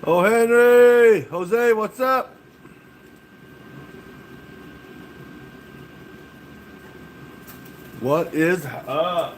Oh, Henry! Jose, what's up? What is up?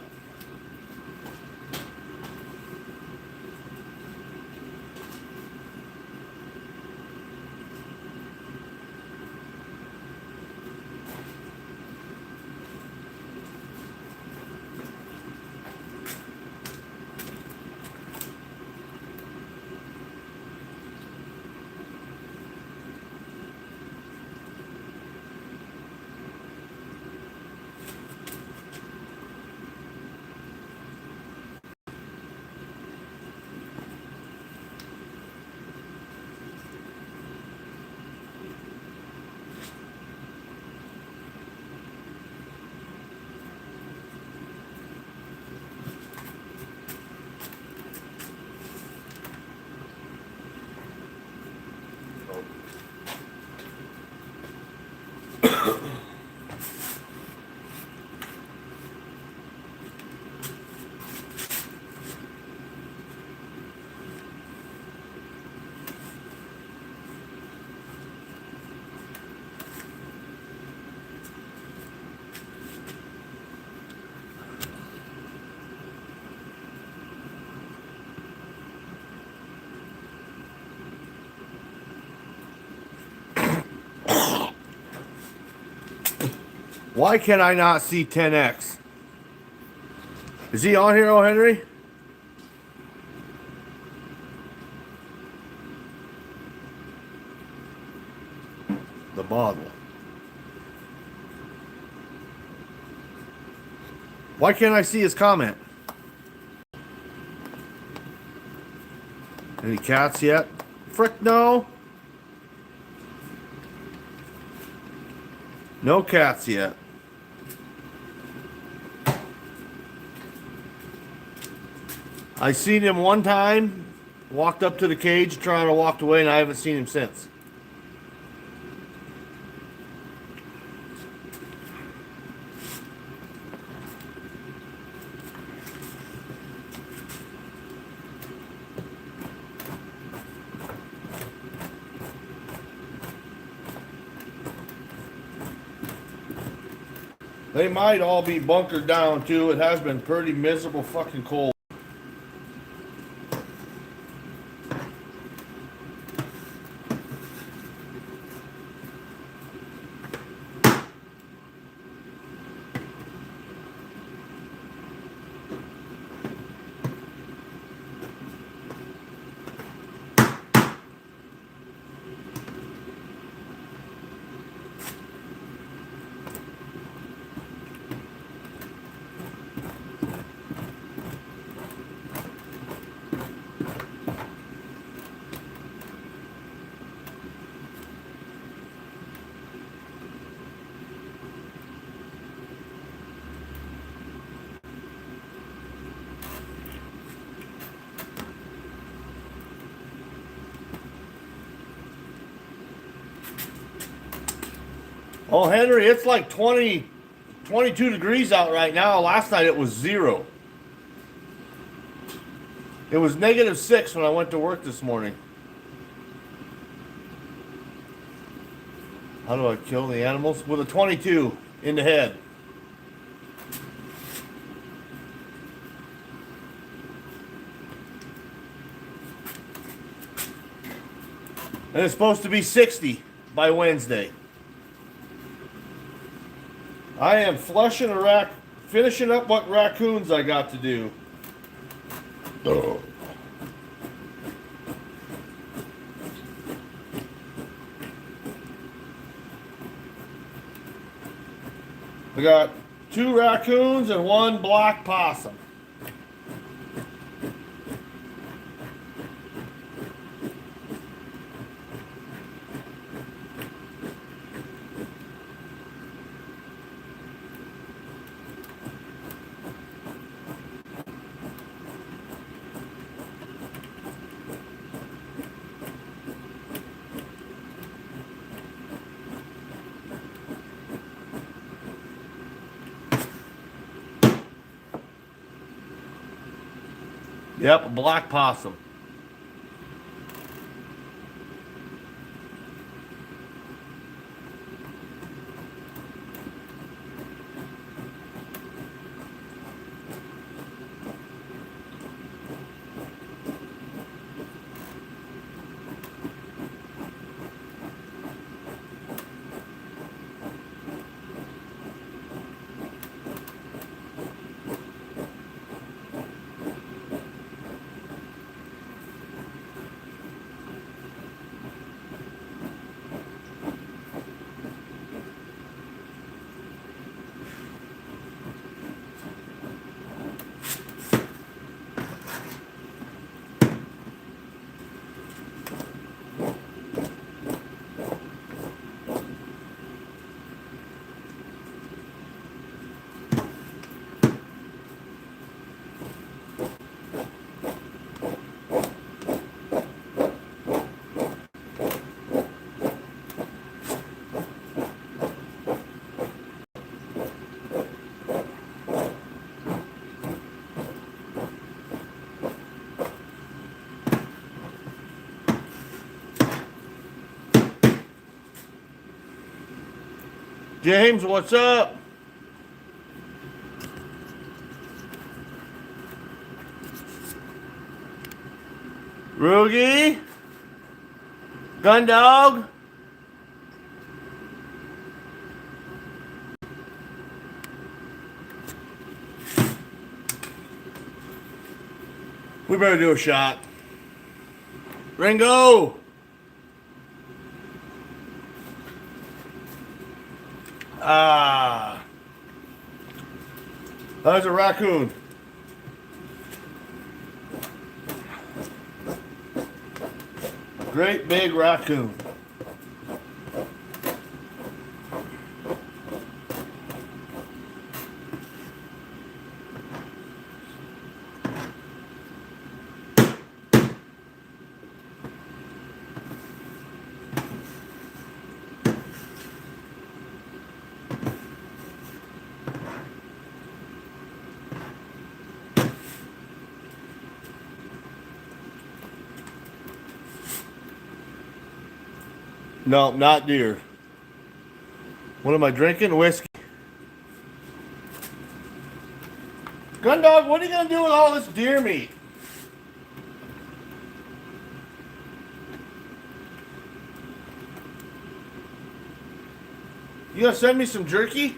Why can I not see 10x? Is he on here, oh Henry? The model. Why can't I see his comment? Any cats yet? Frick no. No cats yet. I seen him one time, walked up to the cage, trying to walk away, and I haven't seen him since. They might all be bunkered down too. It has been pretty miserable fucking cold. Oh, Henry, it's like 20, 22 degrees out right now. Last night it was 0. It was -6 when I went to work this morning. How do I kill the animals? With a 22 in the head. And it's supposed to be 60 by Wednesday. I am flushing finishing up what raccoons I got to do. Oh. I got 2 raccoons and 1 black possum. Yep, a black possum. James, what's up? Roogie? Gun Dog? We better do a shot. Ringo! Ah. There's a raccoon. Great big raccoon. No, not deer. What am I drinking? Whiskey. Gun Dog, what are you going to do with all this deer meat? You going to send me some jerky?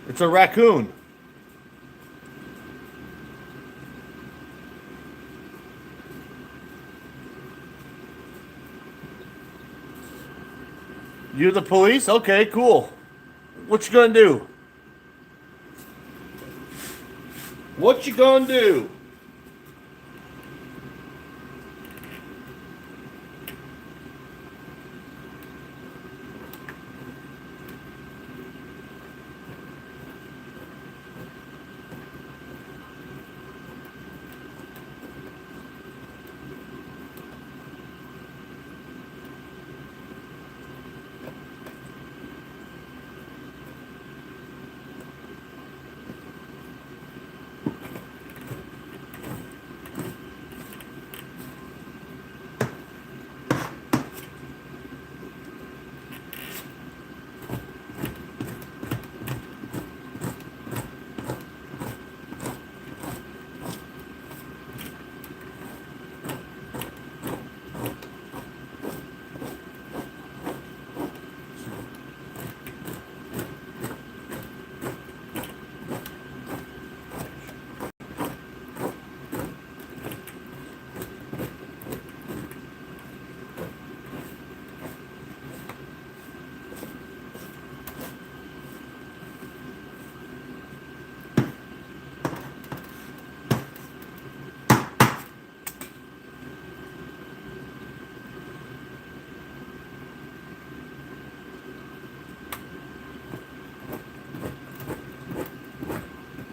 It's a raccoon. You the police? Okay, cool. What you gonna do? What you gonna do?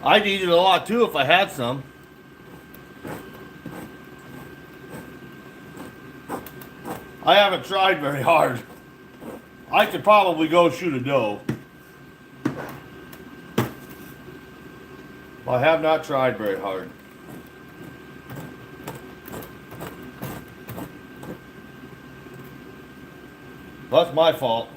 I'd eat it a lot too if I had some. I haven't tried very hard. I could probably go shoot a doe. I have not tried very hard. That's my fault.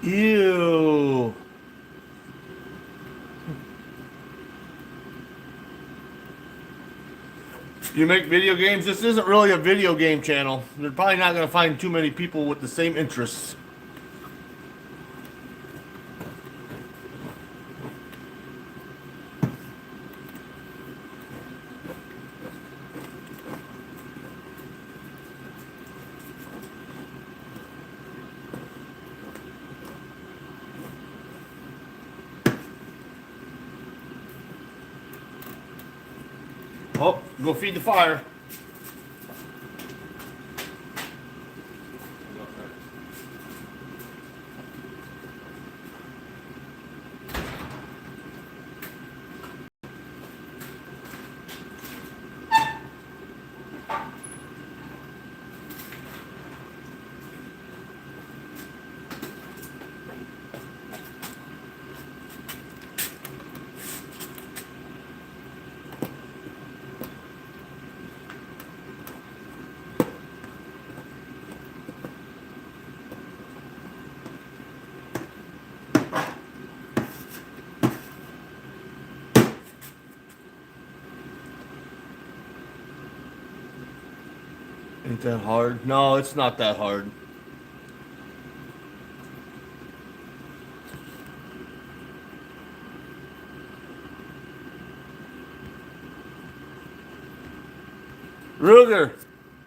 Ew. You make video games? This isn't really a video game channel. They're probably not going to find too many people with the same interests. Oh, go feed the fire. Ain't that hard? No, it's not that hard. Ruger.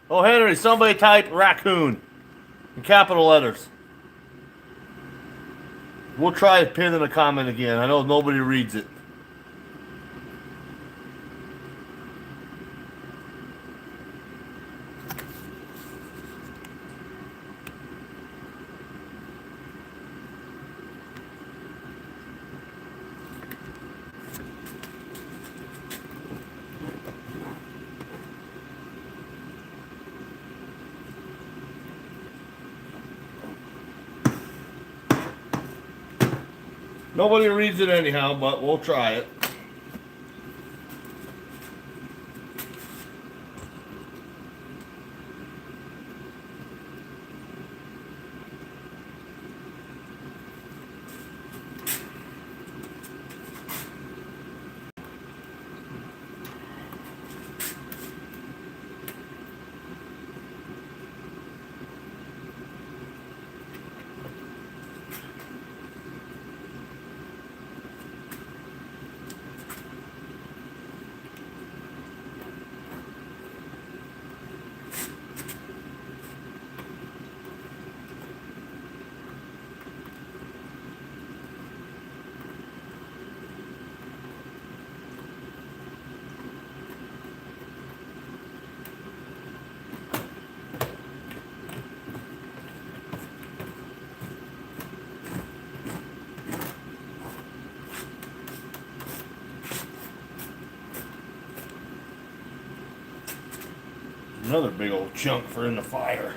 Oh, Henry, somebody type raccoon in capital letters. We'll try to pin in a comment again. I know nobody reads it. Nobody reads it anyhow, but we'll try it. Another big old chunk for in the fire.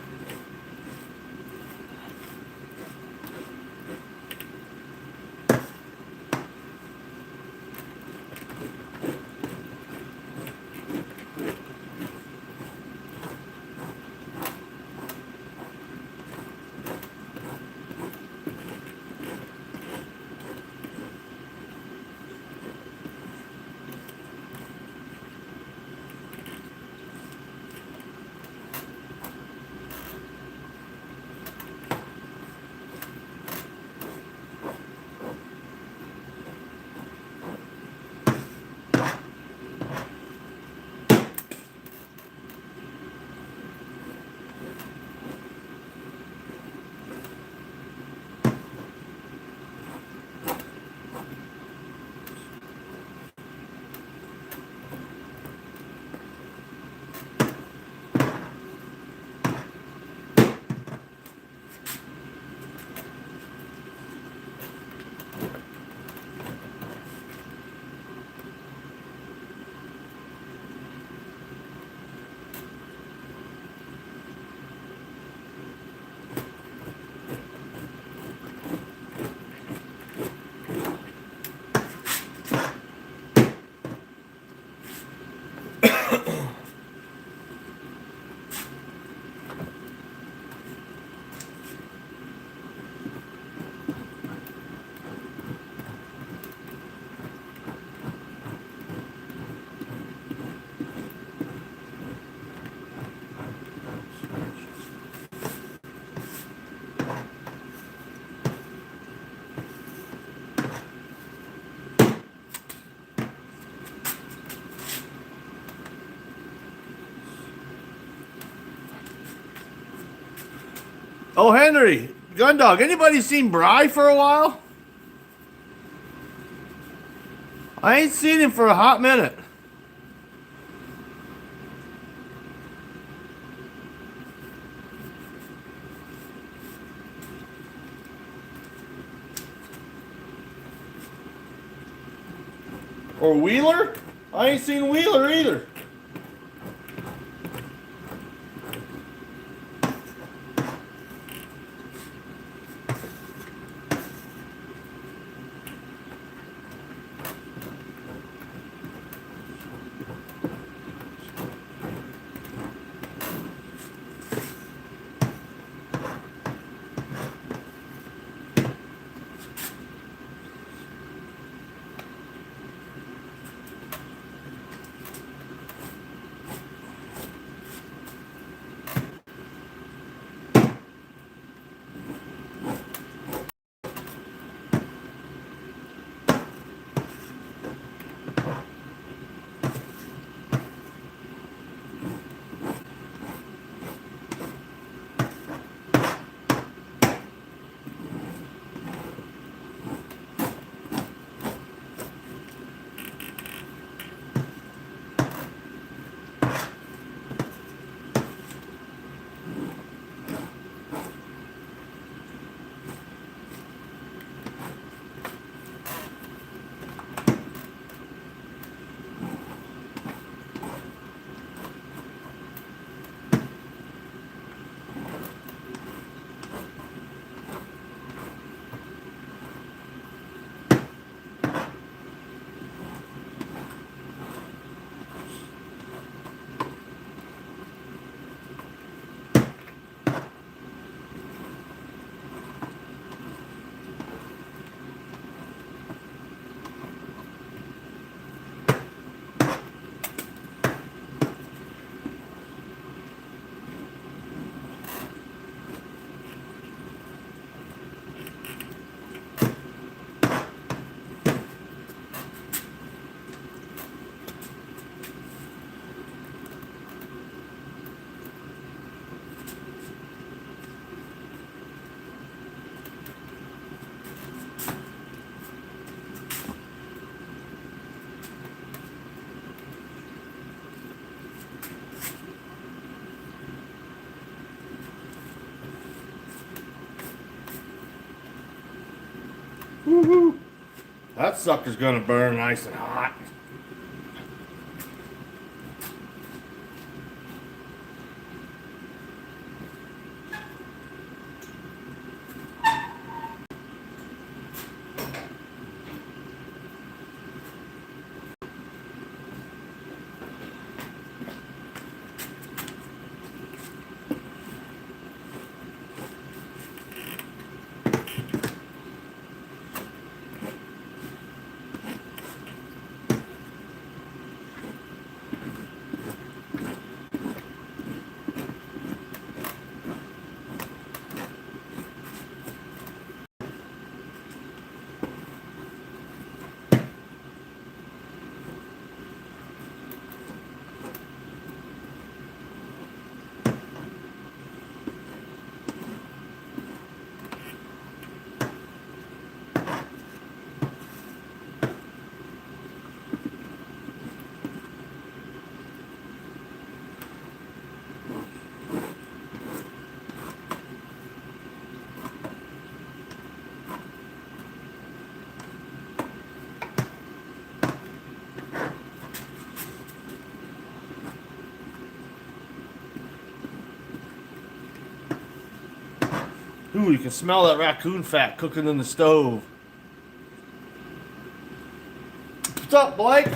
Oh, Henry, Gundog, anybody seen Bry for a while? I ain't seen him for a hot minute. Or Wheeler? I ain't seen Wheeler either. Woohoo! That sucker's gonna burn nice and hot. Ooh, you can smell that raccoon fat cooking in the stove. What's up, Blake?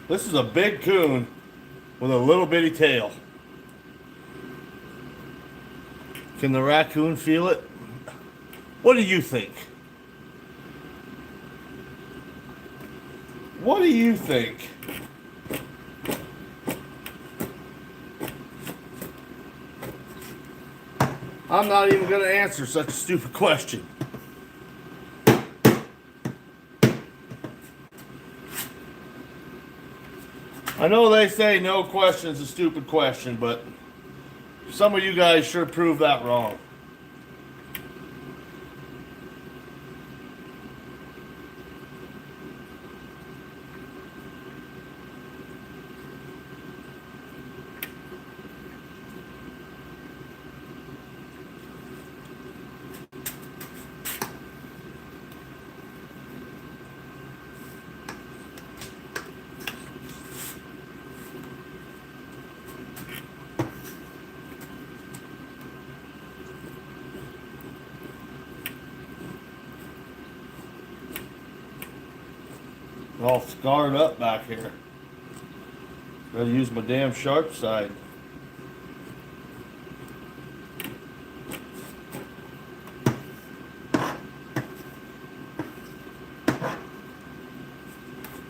This is a big coon with a little bitty tail. Can the raccoon feel it? What do you think? What do you think? I'm not even going to answer such a stupid question. I know they say no question is a stupid question, but some of you guys sure proved that wrong. All scarred up back here. Gotta use my damn sharp side.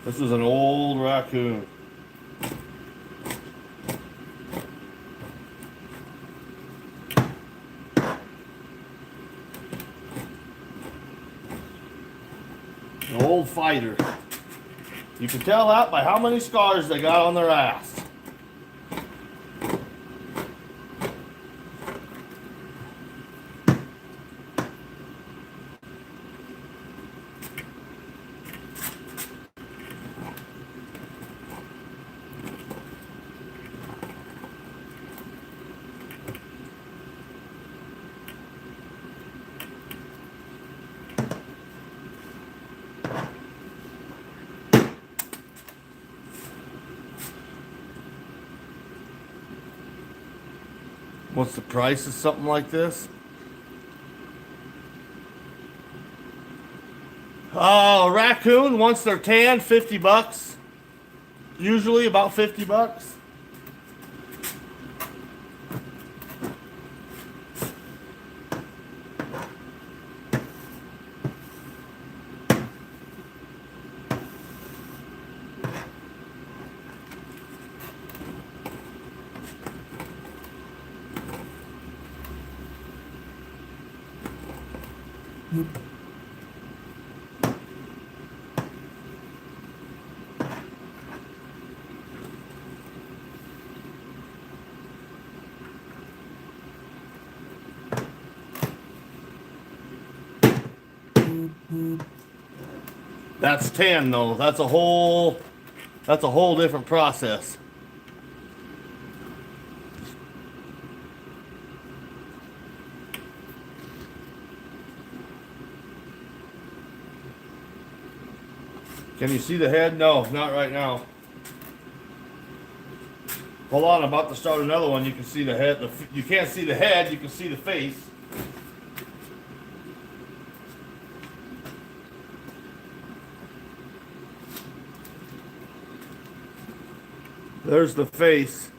This is an old raccoon. An old fighter. You can tell that by how many scars they got on their ass. What's the price of something like this? Raccoon, once they're tanned, 50 bucks. Usually about 50 bucks. That's tan though. That's a whole different process. Can you see the head? No, not right now. Hold on, I'm about to start another one. You can see the head. You can't see the head, you can see the face. There's the face.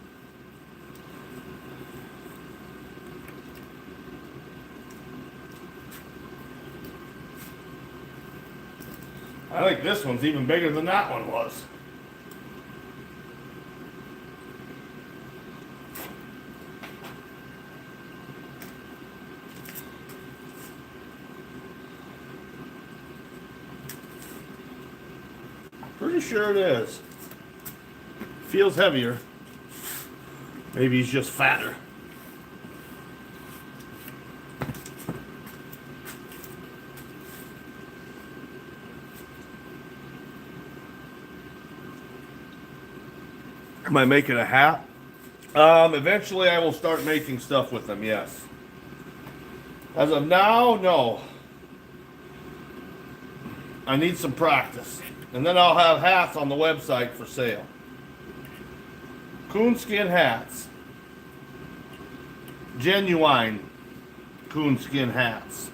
I think this one's even bigger than that one was. Pretty sure it is. Feels heavier. Maybe he's just fatter. Am I making a hat? Eventually I will start making stuff with them, yes. As of now, no. I need some practice. And then I'll have hats on the website for sale. Coonskin hats. Genuine coonskin hats.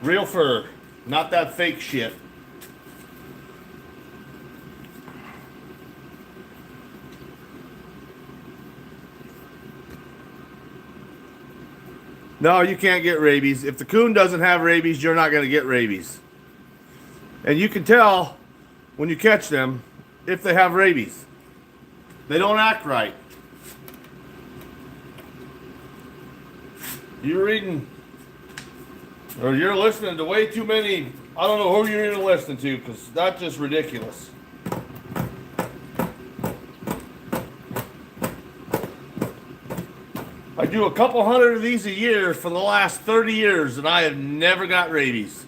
Real fur. Not that fake shit. No, you can't get rabies. If the coon doesn't have rabies, you're not going to get rabies. And you can tell when you catch them if they have rabies. They don't act right. You're reading, or you're listening to way too many. I don't know who you're even listening to, because that's just ridiculous. I do a couple hundred of these a year for the last 30 years, and I have never got rabies.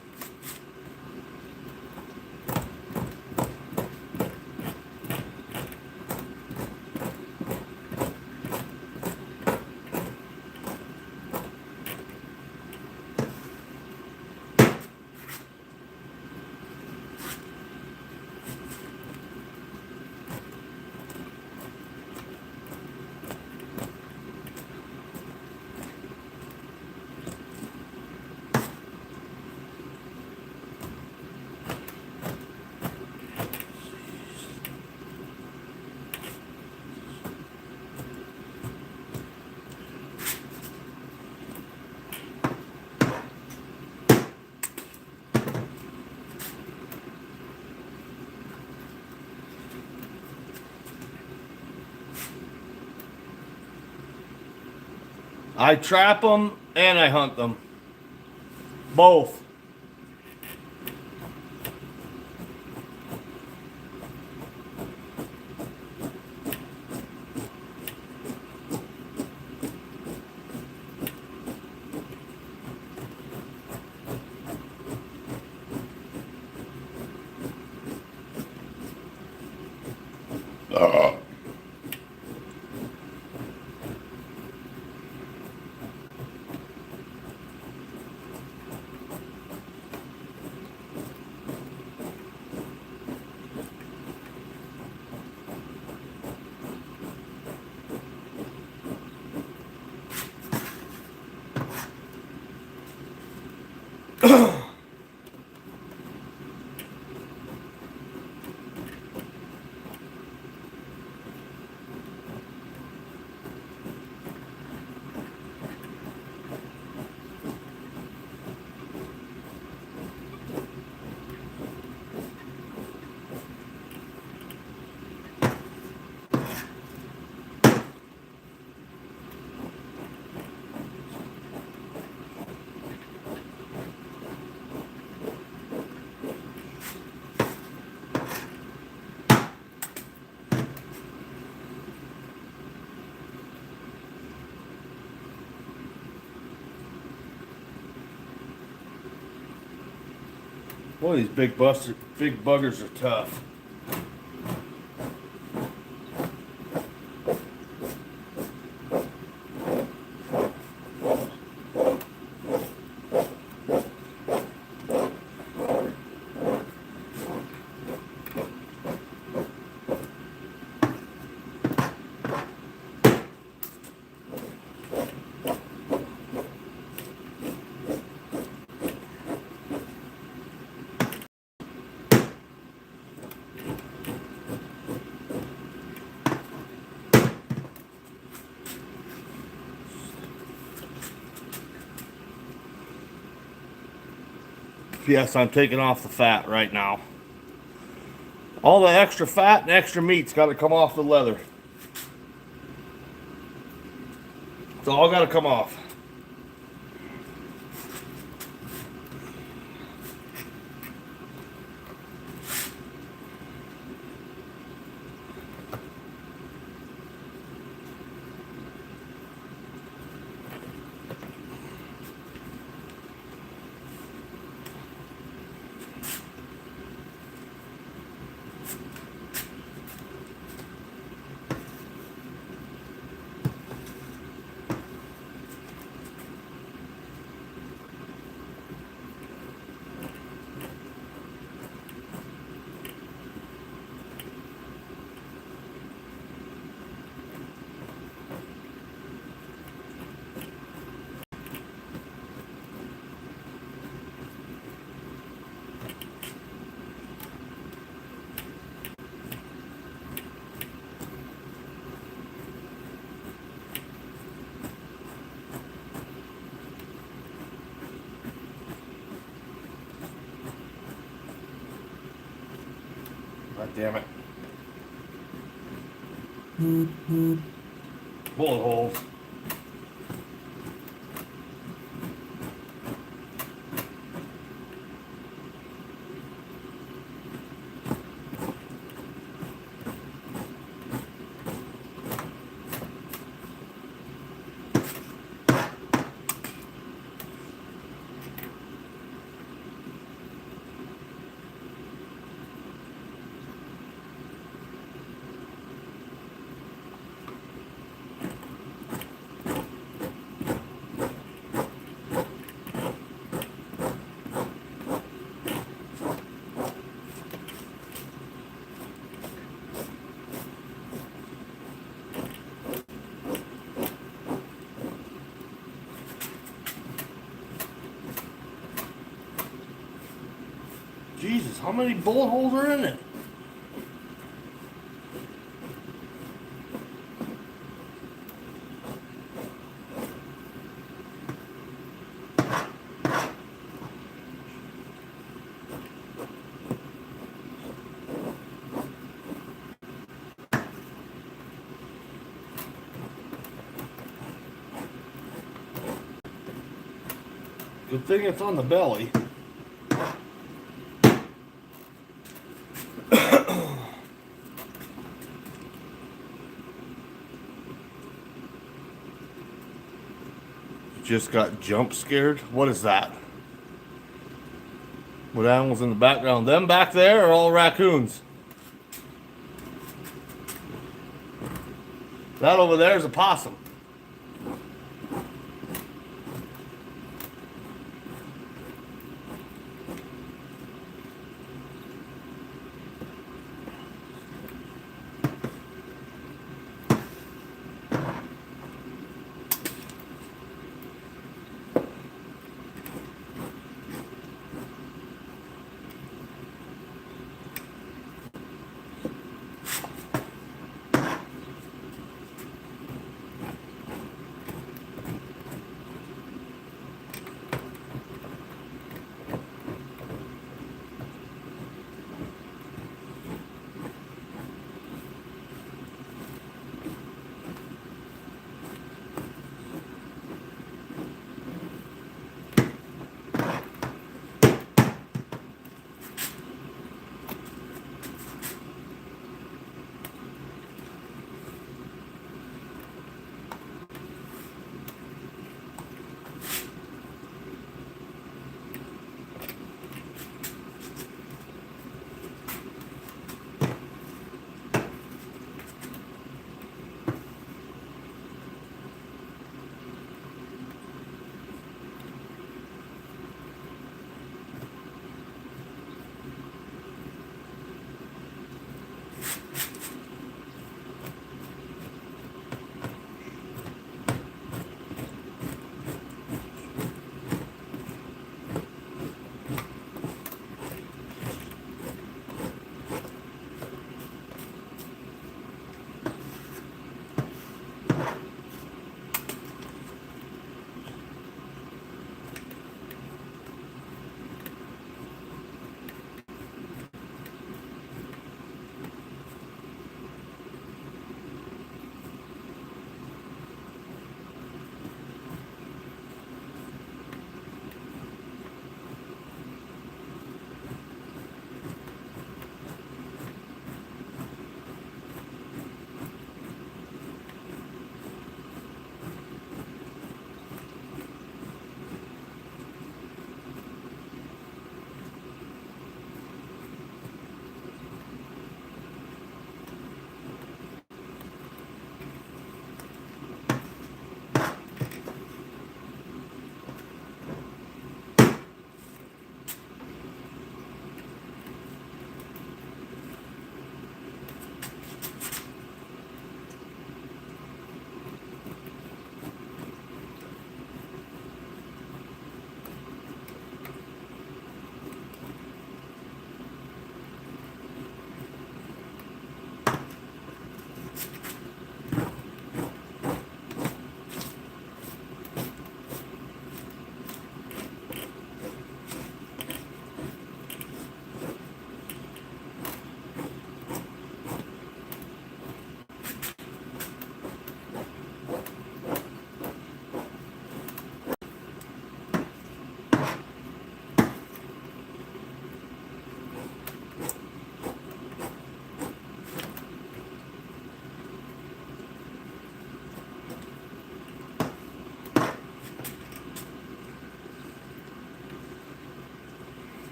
I trap them and I hunt them. Both. Boy, these big buggers are tough. Yes, I'm taking off the fat right now. All the extra fat and extra meat's got to come off the leather. It's all got to come off. God damn it. Bullet holes. Jesus, how many bullet holes are in it? Good thing it's on the belly. Just got jump scared. What is that? What animals in the background? Them back there are all raccoons. That over there is a possum.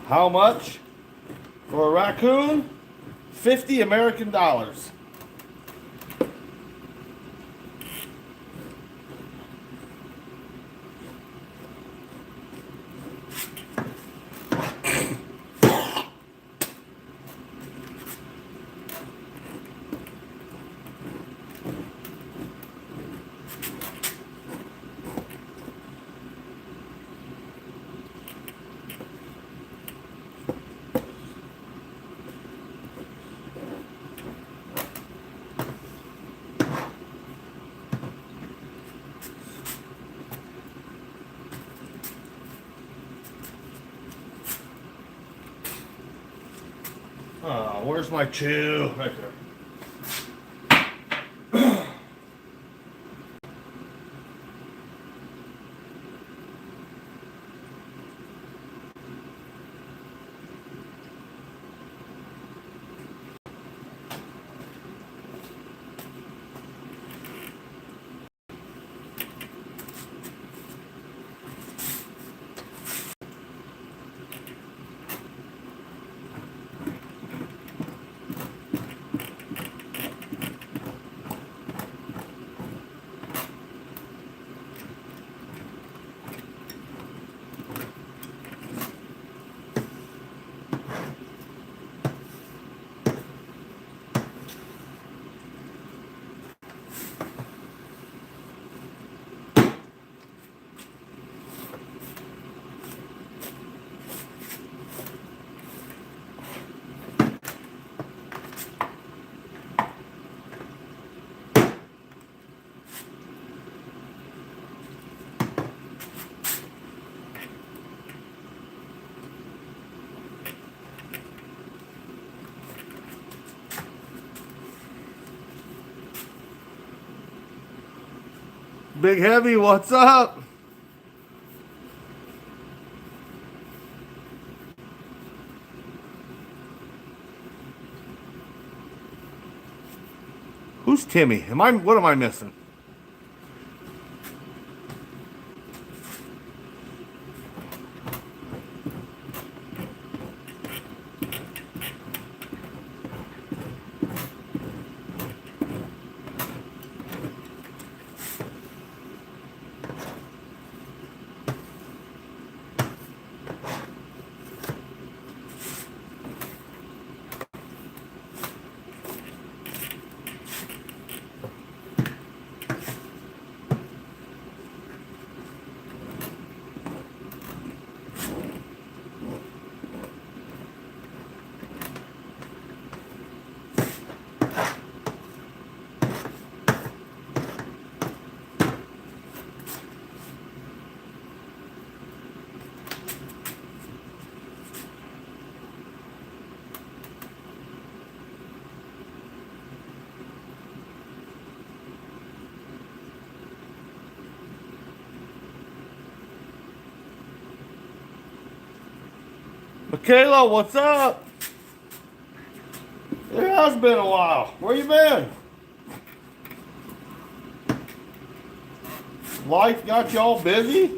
How much for a raccoon? 50 American dollars. Where's my chew? Right there. Big Heavy, what's up? Who's Timmy? What am I missing? Michaela, what's up? It has been a while. Where you been? Life got you all busy?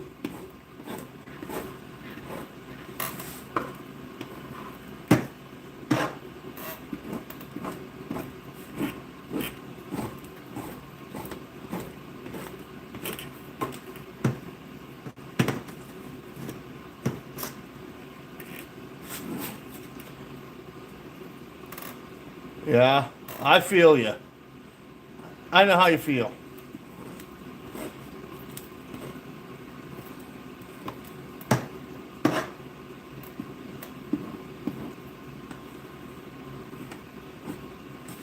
Yeah, I feel you. I know how you feel.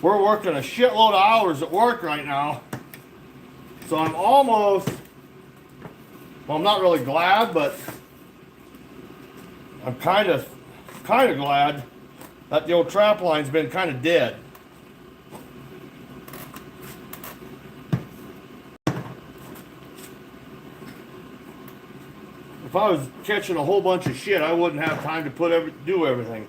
We're working a shitload of hours at work right now. So I'm almost, well, I'm not really glad, but I'm kind of glad that the old trap line's been kind of dead. If I was catching a whole bunch of shit, I wouldn't have time to do everything.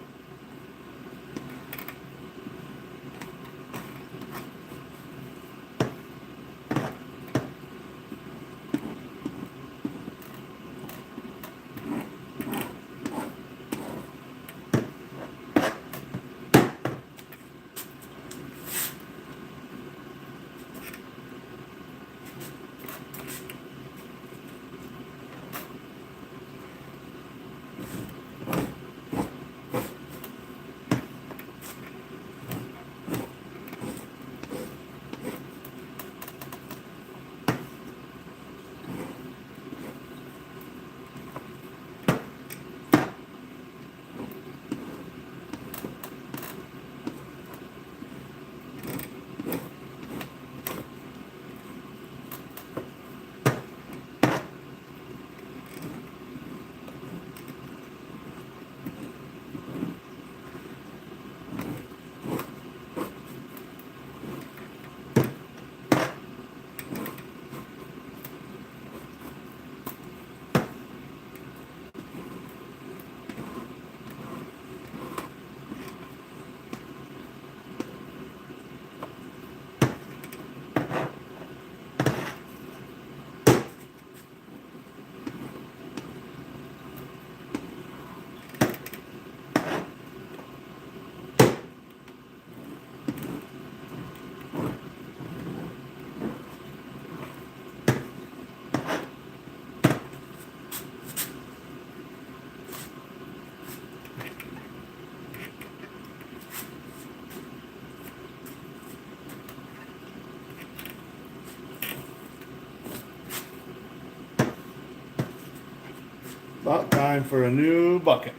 About time for a new bucket.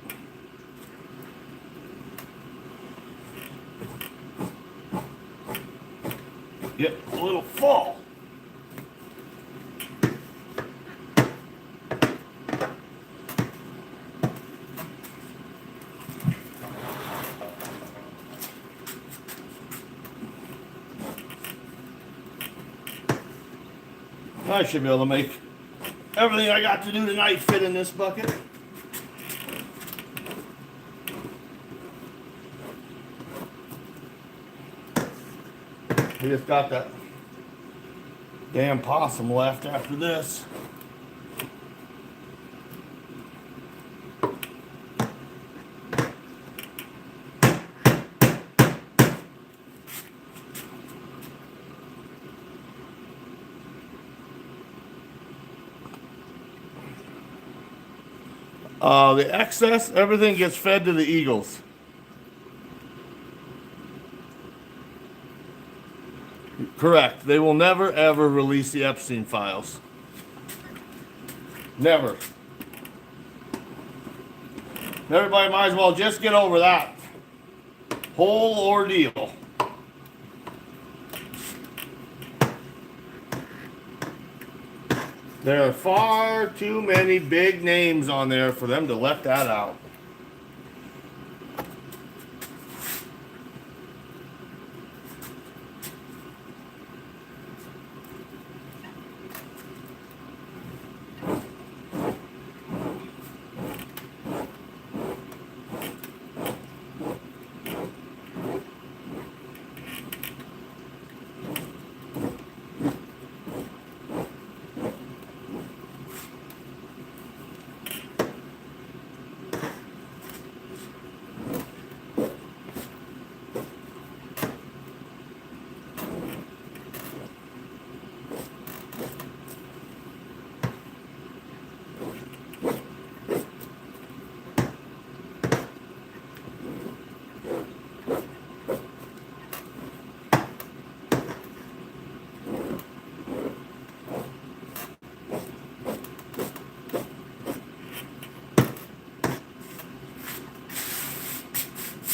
Yep, a little full. I should be able to make everything I got to do tonight fit in this bucket. We just got that damn possum left after this. The excess, everything gets fed to the eagles. Correct. They will never ever release the Epstein files. Never. Everybody might as well just get over that whole ordeal. There are far too many big names on there for them to let that out.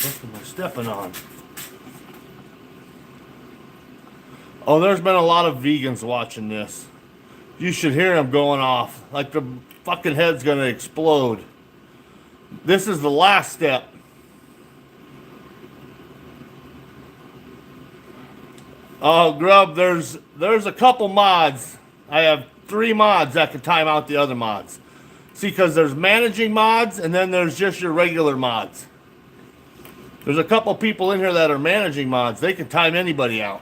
What am I stepping on? Oh, there's been a lot of vegans watching this. You should hear them going off. Like the fucking head's gonna explode. This is the last step. Oh, Grub, there's a couple mods. I have 3 mods that can time out the other mods. See, because there's managing mods and then there's just your regular mods. There's a couple people in here that are managing mods. They can time anybody out.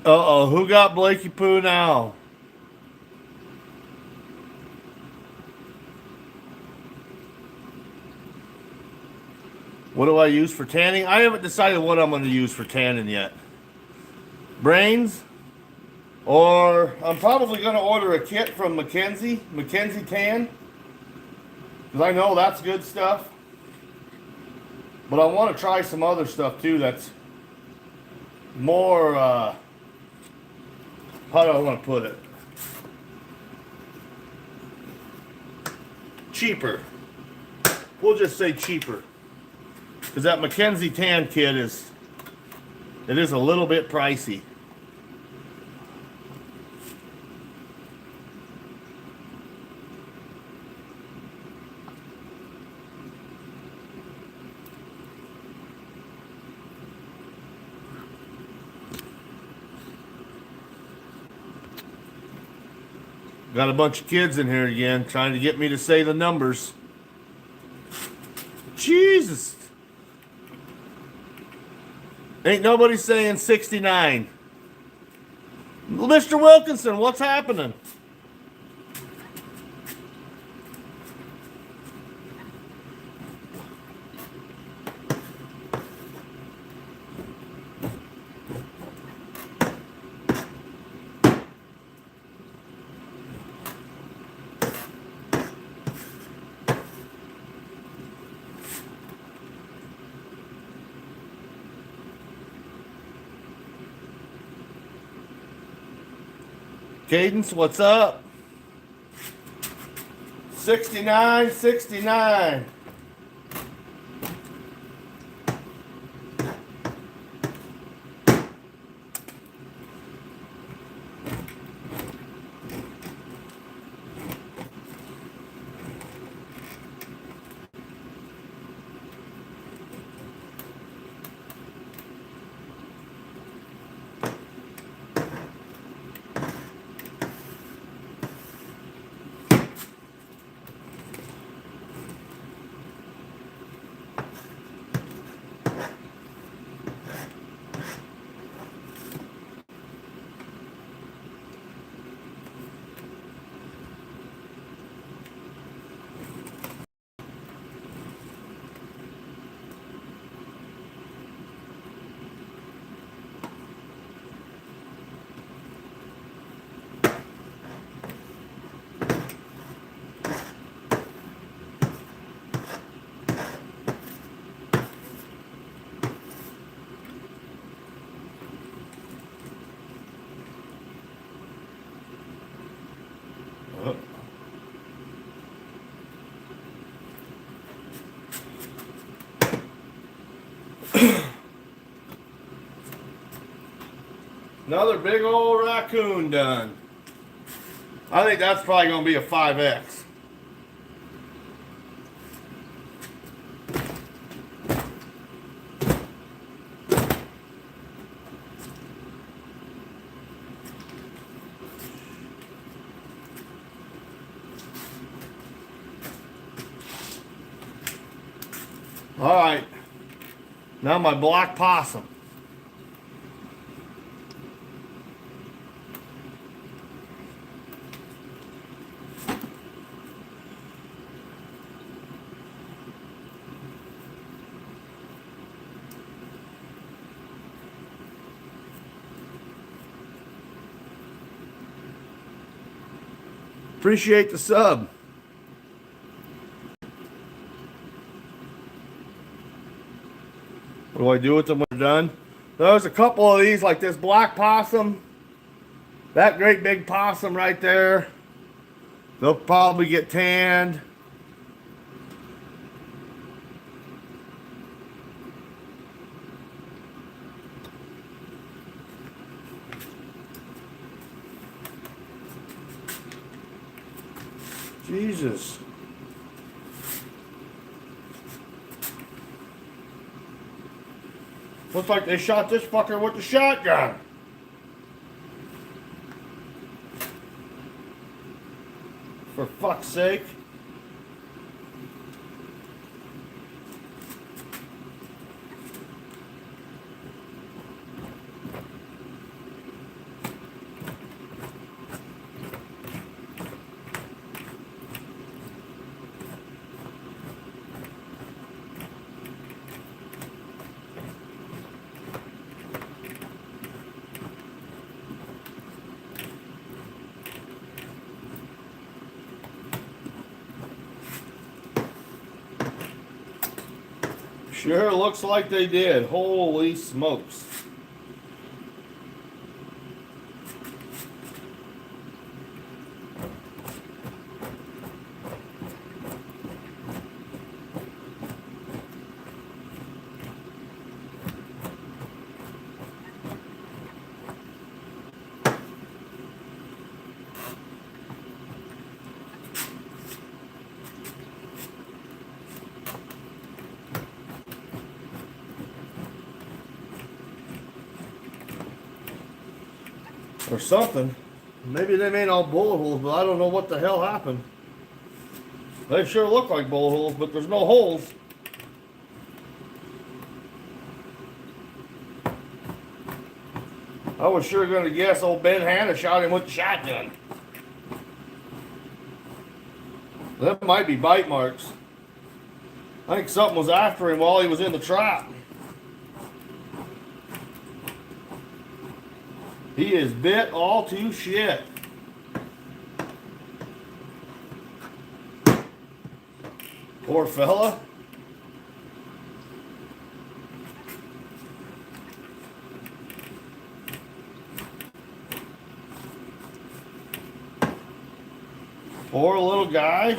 Uh-oh, who got Blakey Poo now? What do I use for tanning? I haven't decided what I'm going to use for tanning yet. Brains? Or I'm probably going to order a kit from Mackenzie Tan. Because I know that's good stuff. But I want to try some other stuff too that's more, how do I want to put it? Cheaper. We'll just say cheaper. Because that Mackenzie Tan kit is a little bit pricey. Got a bunch of kids in here again trying to get me to say the numbers. Jesus. Ain't nobody saying 69. Mr. Wilkinson, what's happening? Cadence, what's up? 69, 69. Another big old raccoon done. I think that's probably going to be a 5X. All right, now my black possum. Appreciate the sub. What do I do with them when they're done? There's a couple of these, like this black possum, that great big possum right there. They'll probably get tanned. Jesus. Looks like they shot this fucker with the shotgun. For fuck's sake. Sure looks like they did. Holy smokes. Or something. Maybe they made all bullet holes, but I don't know what the hell happened. They sure look like bullet holes, but there's no holes. I was sure going to guess old Ben Hanna shot him with the shotgun. That might be bite marks. I think something was after him while he was in the trap. He is bit all to shit. Poor fella. Poor little guy.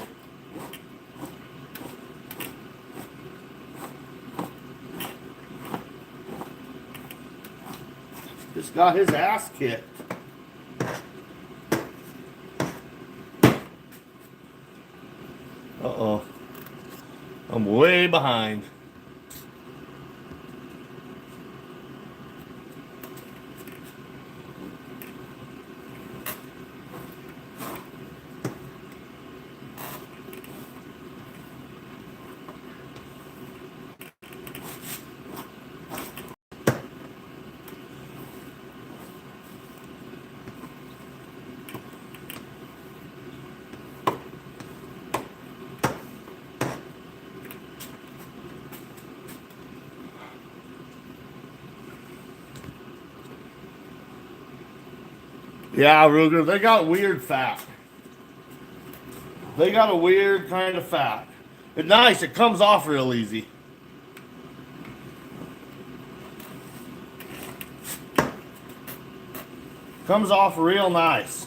Just got his ass kicked. Uh-oh. I'm way behind. Yeah, Ruger, they got weird fat. They got a weird kind of fat. It's nice, it comes off real easy. Comes off real nice.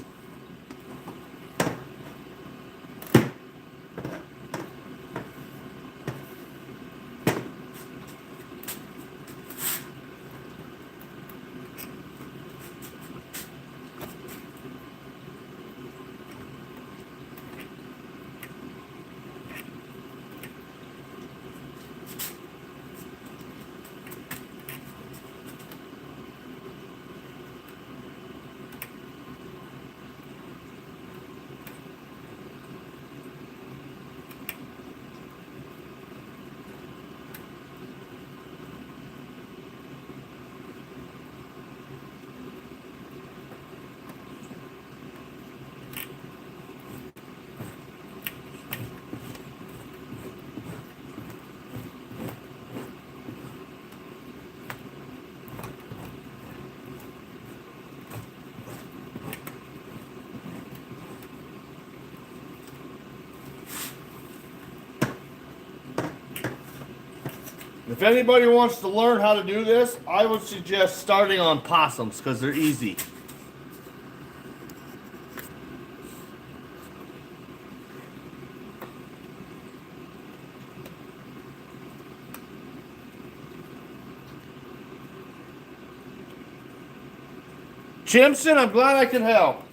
If anybody wants to learn how to do this, I would suggest starting on possums because they're easy. Chimson, I'm glad I could help.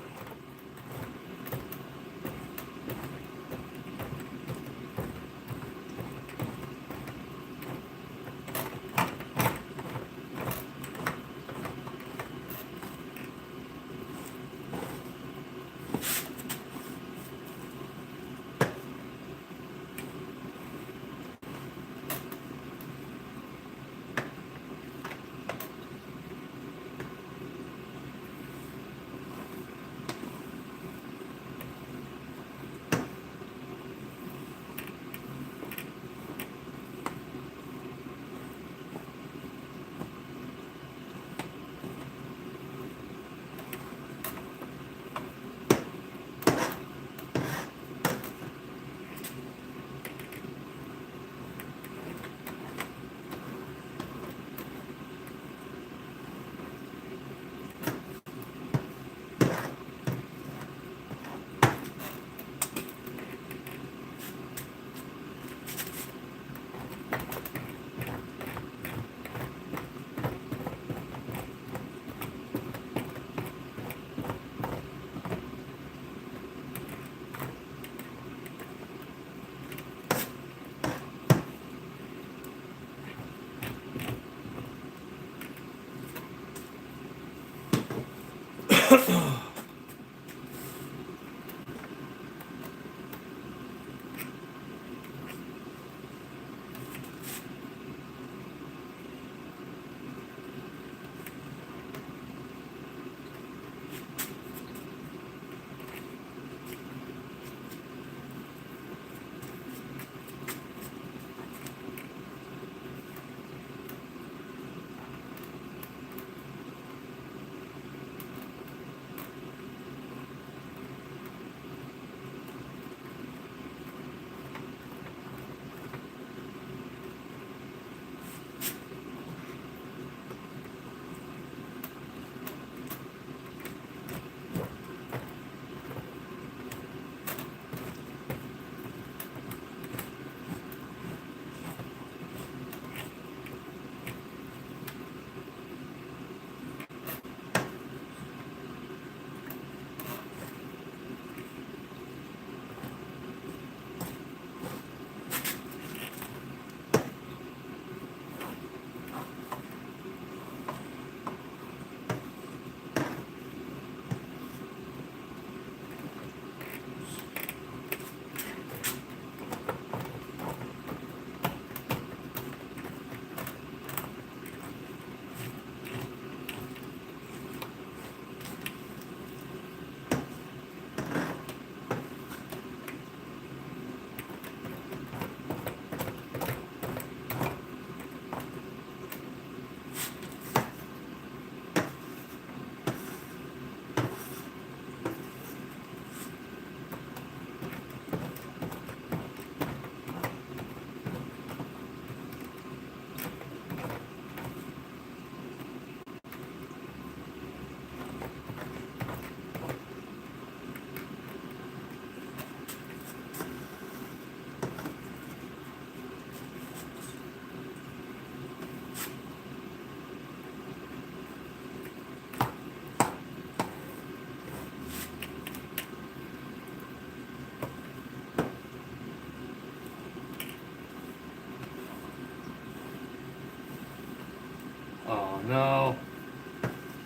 No.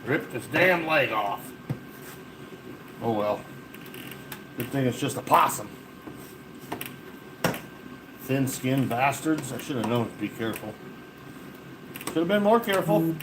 Ripped his damn leg off. Oh well. Good thing it's just a possum. Thin-skinned bastards. I should have known to be careful. Should have been more careful.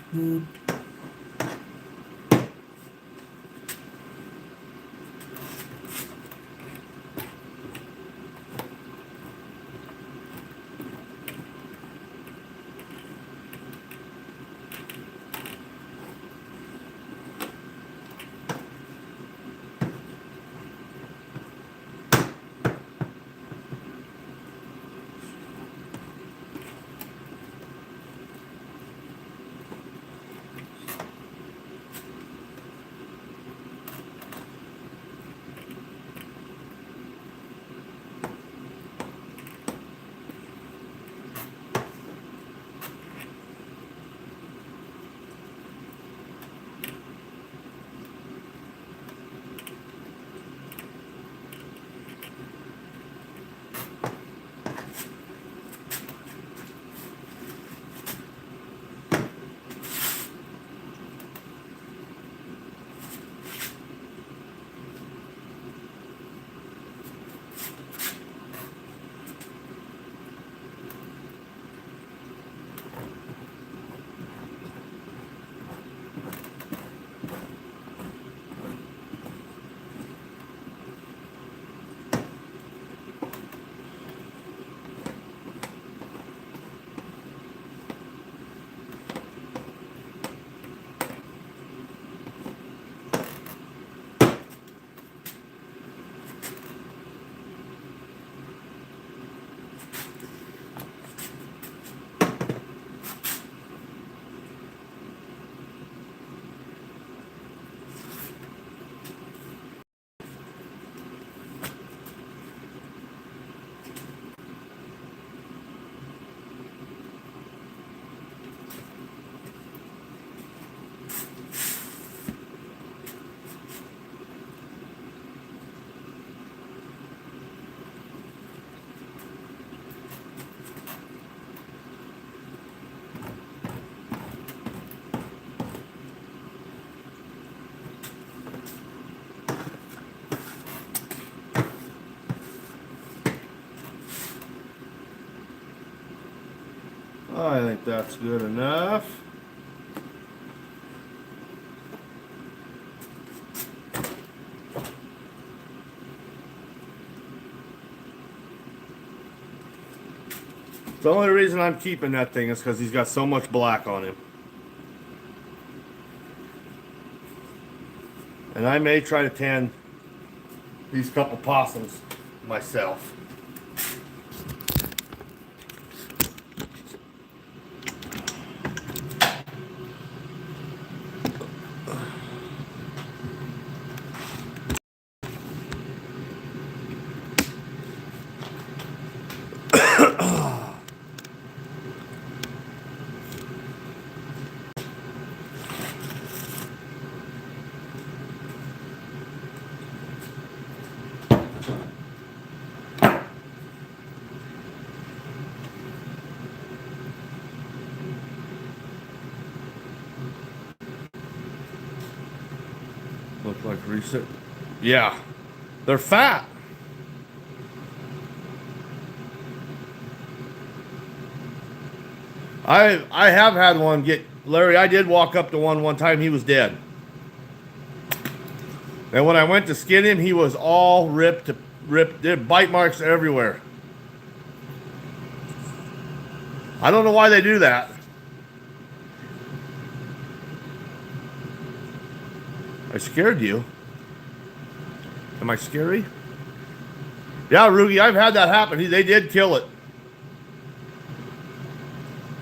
I think that's good enough. The only reason I'm keeping that thing is because he's got so much black on him. And I may try to tan these couple possums myself. Look like reset. Yeah, they're fat. I have had one get Larry. I did walk up to one time. He was dead. And when I went to skin him, he was all ripped. There were bite marks everywhere. I don't know why they do that. I scared you. Am I scary? Yeah, Rugi, I've had that happen. They did kill it.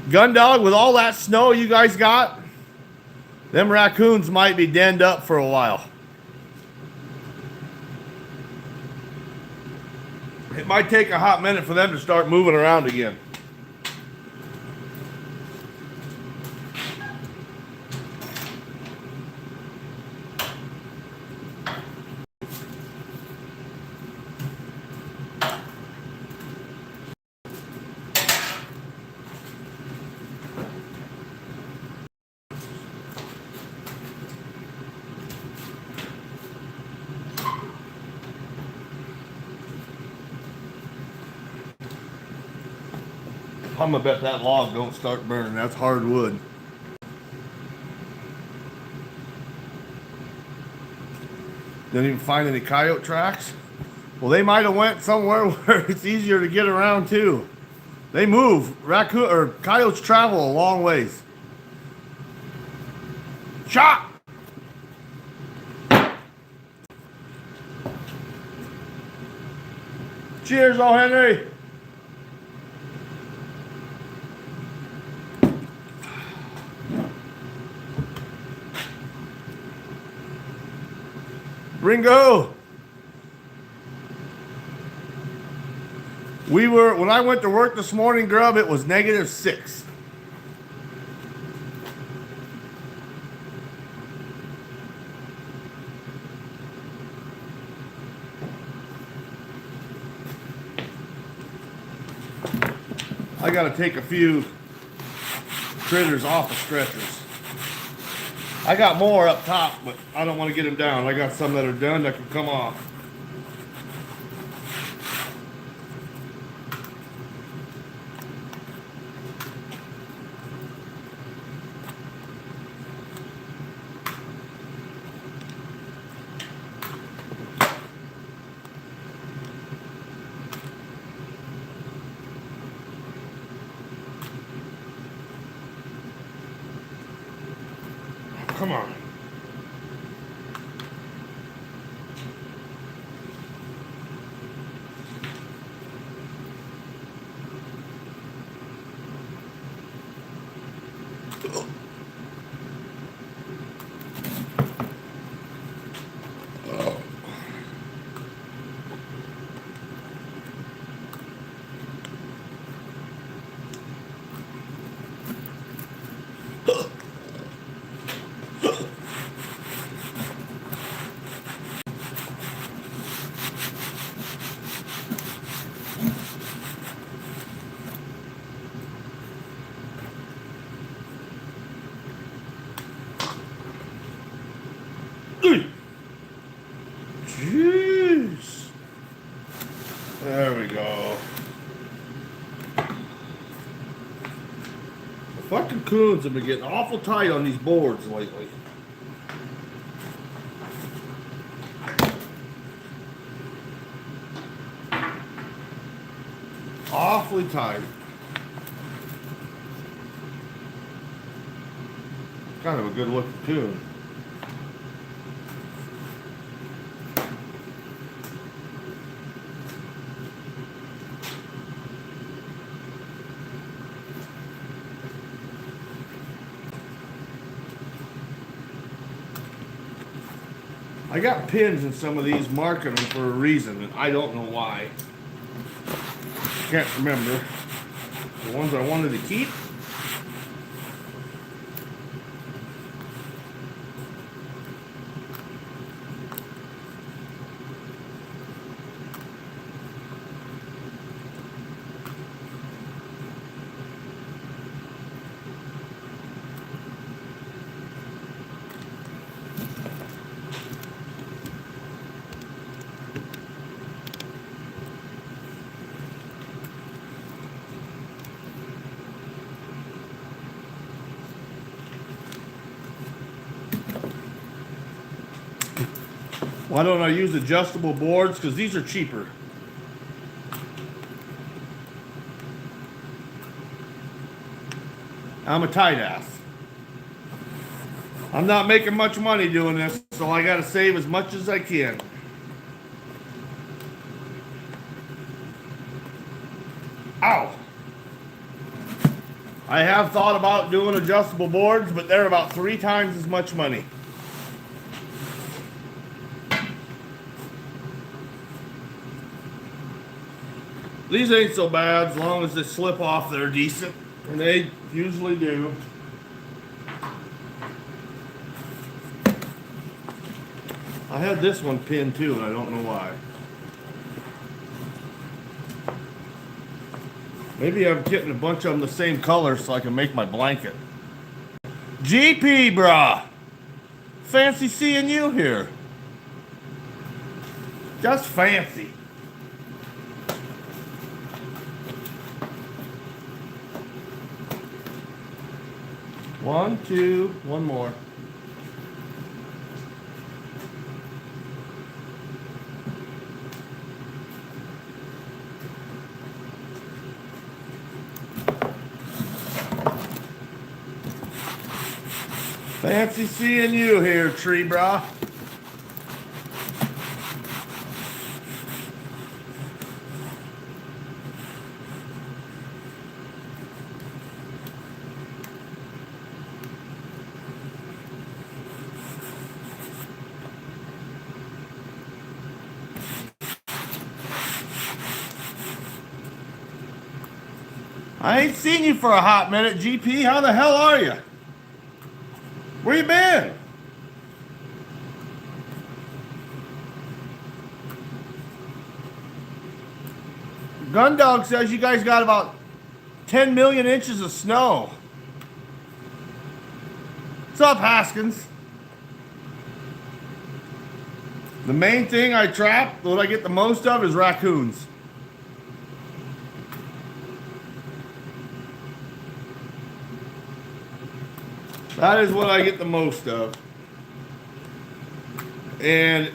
Gun dog, with all that snow you guys got, them raccoons might be denned up for a while. It might take a hot minute for them to start moving around again. I'm gonna bet that log don't start burning. That's hard wood. Didn't even find any coyote tracks. Well, they might have went somewhere where it's easier to get around too. They move. Raccoon or coyotes travel a long ways. Shot! Cheers, O. Henry! Ringo! When I went to work this morning, Grub, it was -6. I gotta take a few critters off of stretchers. I got more up top, but I don't want to get them down. I got some that are done that can come off. Come on. Jeez. There we go. The fucking coons have been getting awful tight on these boards lately. Awfully tight. Kind of a good looking coon. I got pins in some of these marking them for a reason, and I don't know why. Can't remember. The ones I wanted to keep. Why don't I use adjustable boards? Because these are cheaper. I'm a tight ass. I'm not making much money doing this, so I gotta save as much as I can. Ow! I have thought about doing adjustable boards, but they're about 3 times as much money. These ain't so bad as long as they slip off, they're decent. And they usually do. I had this one pinned too, and I don't know why. Maybe I'm getting a bunch of them the same color so I can make my blanket. GP, brah! Fancy seeing you here. Just fancy. One, two, one more. Fancy seeing you here, tree bra. I ain't seen you for a hot minute, GP. How the hell are you? Where you been? Gundog says you guys got about 10 million inches of snow. What's up, Haskins? The main thing I trap, what I get the most of, is raccoons. That is what I get the most of. And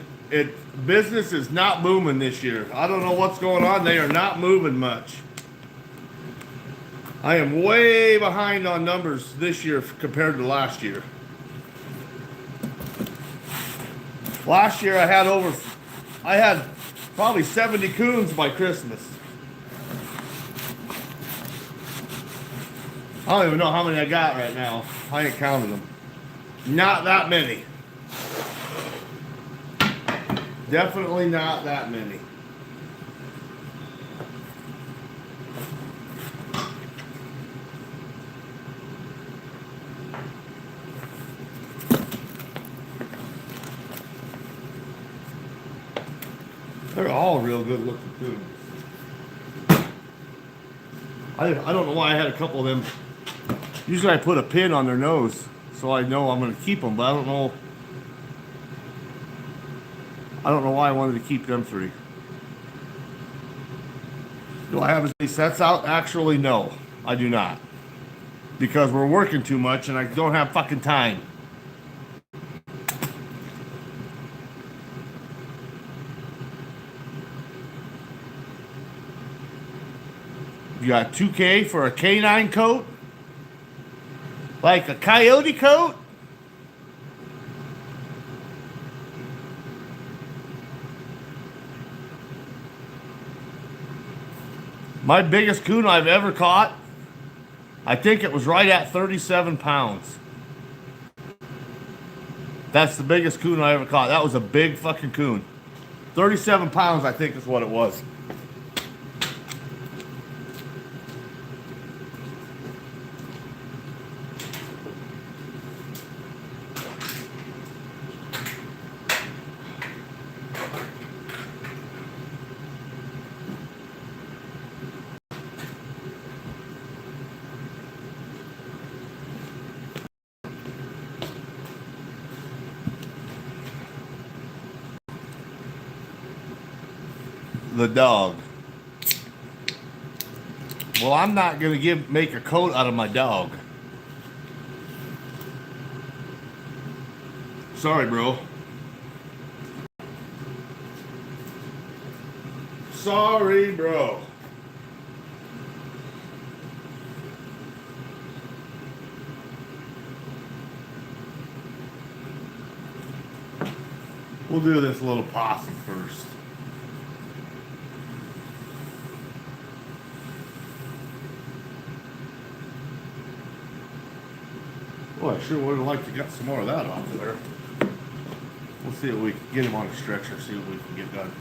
business is not booming this year. I don't know what's going on. They are not moving much. I am way behind on numbers this year compared to last year. Last year I had probably 70 coons by Christmas. I don't even know how many I got right now. I ain't counted them. Not that many. Definitely not that many. They're all real good looking coons. I don't know why I had a couple of them. Usually I put a pin on their nose so I know I'm going to keep them, but I don't know why I wanted to keep them three. Do I have as many sets out? Actually, no, I do not. Because we're working too much and I don't have fucking time. You got 2K for a canine coat? Like a coyote coat? My biggest coon I've ever caught, I think it was right at 37 pounds. That's the biggest coon I ever caught. That was a big fucking coon. 37 pounds, I think is what it was. The dog. Well, I'm not gonna make a coat out of my dog. Sorry, bro. Sorry, bro. We'll do this little possum first. Well, I sure would have liked to get some more of that off of there. We'll see if we can get him on a stretcher, see what we can get done.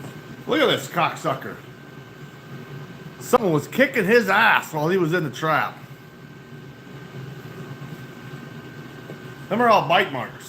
Look at this cocksucker. Someone was kicking his ass while he was in the trap. Them are all bite marks.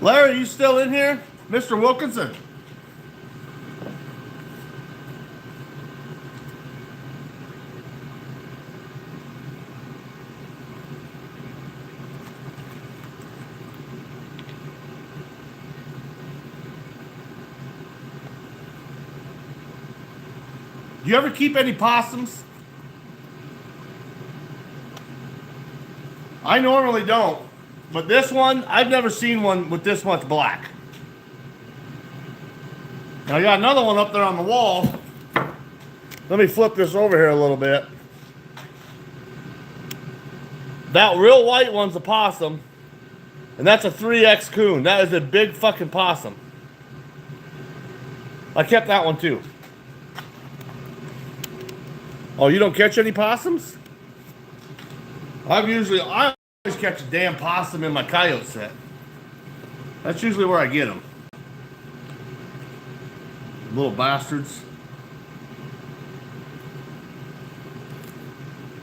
Larry, you still in here? Mr. Wilkinson? Do you ever keep any possums? I normally don't, but this one, I've never seen one with this much black. Now I got another one up there on the wall. Let me flip this over here a little bit. That real white one's a possum, and that's a 3X coon. That is a big fucking possum. I kept that one too. Oh, you don't catch any possums? I always catch a damn possum in my coyote set. That's usually where I get them. Little bastards.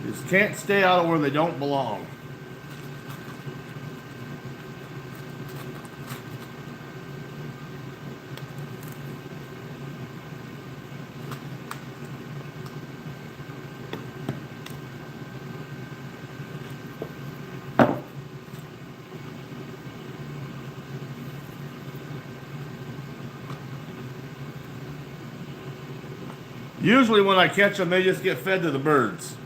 Just can't stay out of where they don't belong. Usually when I catch them, they just get fed to the birds.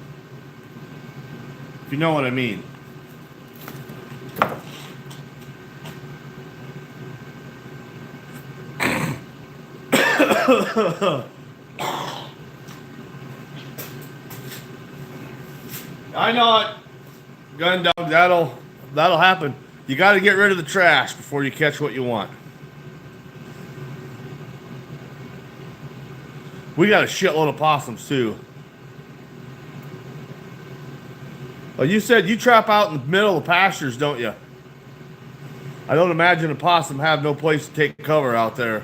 If you know what I mean. I know it. Gun dog, that'll happen. You got to get rid of the trash before you catch what you want. We got a shitload of possums too. Well, you said you trap out in the middle of the pastures, don't you? I don't imagine a possum have no place to take cover out there.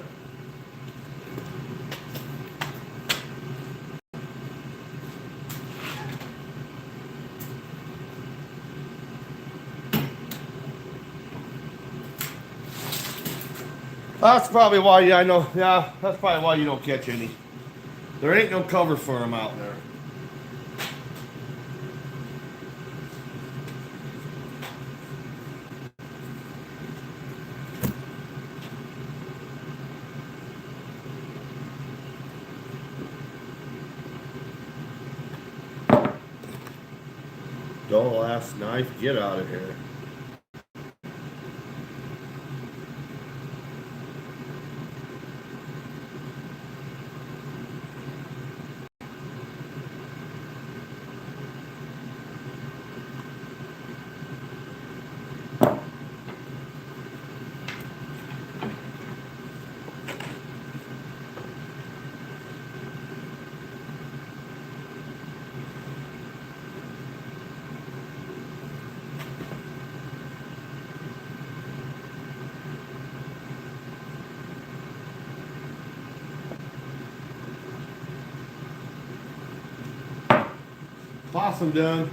That's probably why that's probably why you don't catch any. There ain't no cover for them out there. Dull ass knife, get out of here. Possum done.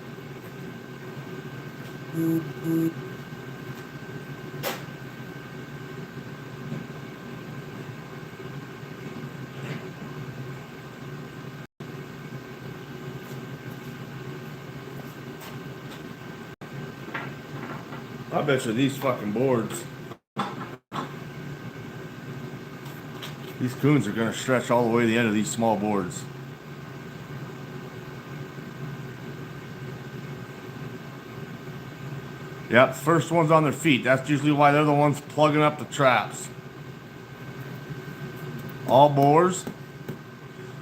I bet you these fucking boards, these coons are gonna stretch all the way to the end of these small boards. Yep, first ones on their feet. That's usually why they're the ones plugging up the traps. All boars.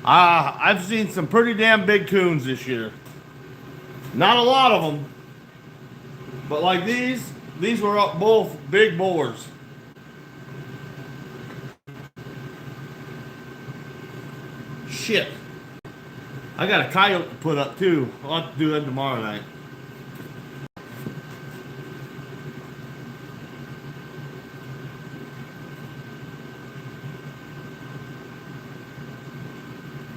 I've seen some pretty damn big coons this year. Not a lot of them, but like these were up both big boars. Shit. I got a coyote to put up too. I'll have to do that tomorrow night.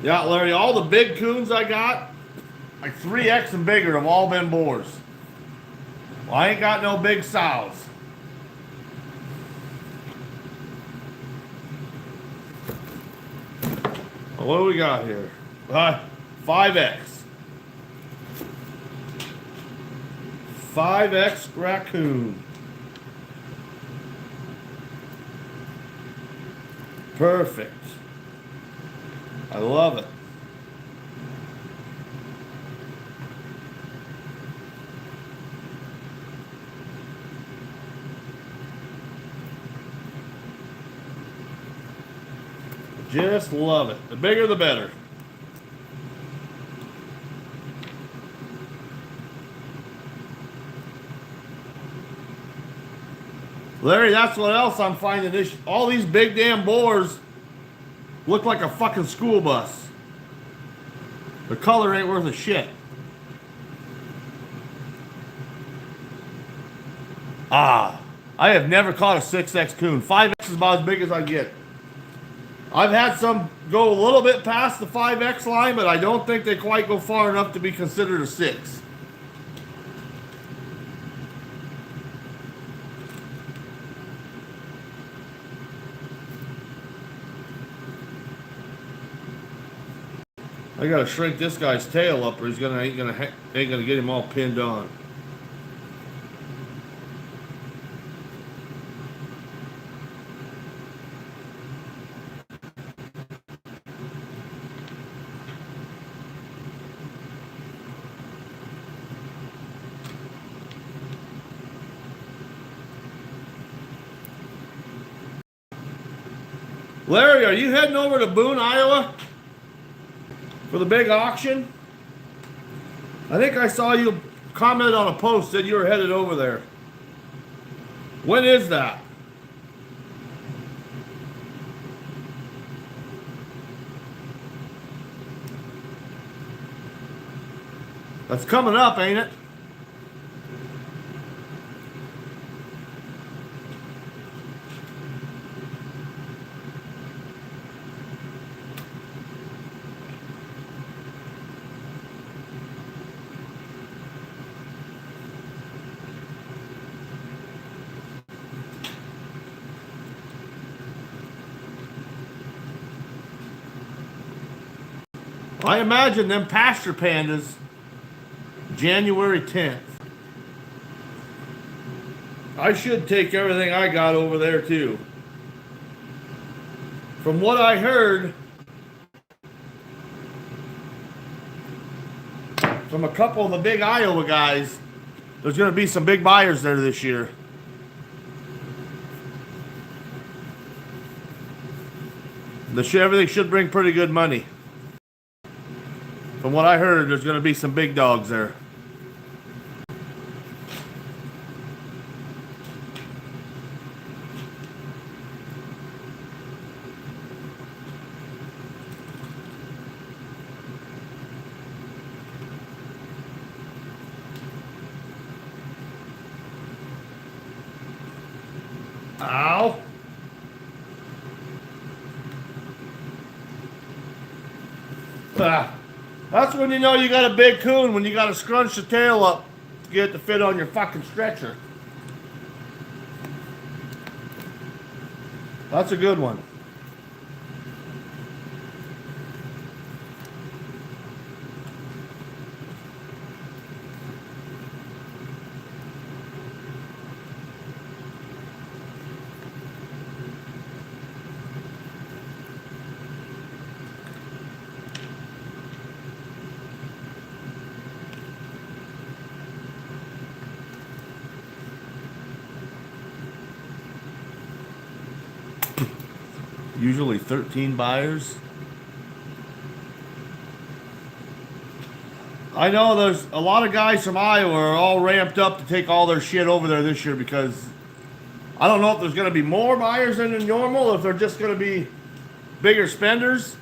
Yeah, Larry, all the big coons I got, like 3X and bigger, have all been boars. Well, I ain't got no big sows. What do we got here? 5X. 5X raccoon. Perfect. I love it. Just love it. The bigger the better. Larry, that's what else I'm finding. All these big damn boars look like a fucking school bus. The color ain't worth a shit. I have never caught a 6X coon. 5X is about as big as I get. I've had some go a little bit past the 5X line, but I don't think they quite go far enough to be considered a 6. I gotta shrink this guy's tail up, or he's ain't gonna get him all pinned on. Larry, are you heading over to Boone, Iowa for the big auction? I think I saw you comment on a post that you were headed over there. When is that? That's coming up, ain't it? I imagine them pasture pandas January 10th. I should take everything I got over there too. From what I heard from a couple of the big Iowa guys, there's going to be some big buyers there this year. Everything should bring pretty good money. From what I heard, there's going to be some big dogs there. Ow. That's when you know you got a big coon, when you got to scrunch the tail up to get it to fit on your fucking stretcher. That's a good one. Usually 13 buyers. I know there's a lot of guys from Iowa are all ramped up to take all their shit over there this year because I don't know if there's going to be more buyers than normal, or if they're just going to be bigger spenders.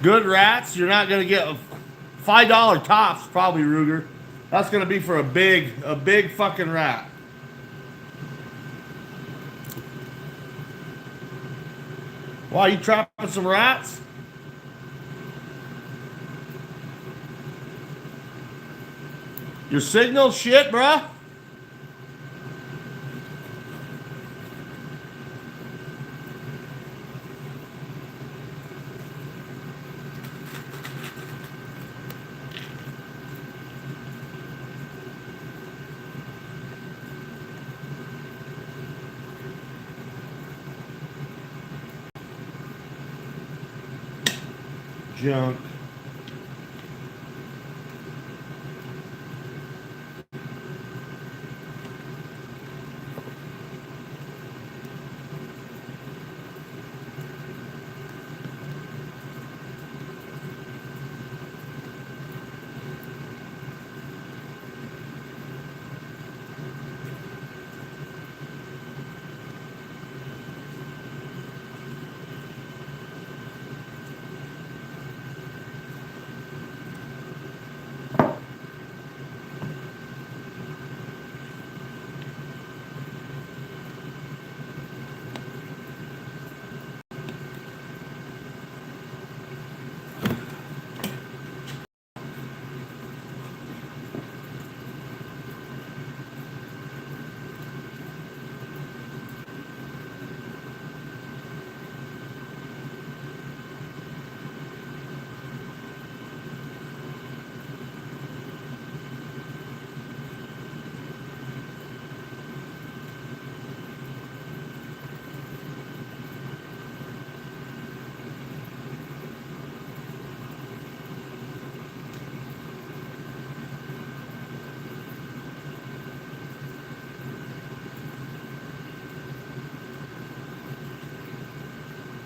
Good rats, you're not going to get $5 tops probably, Ruger. That's going to be for a big fucking rat. Why, you trapping some rats? Your signal shit, bruh? junk.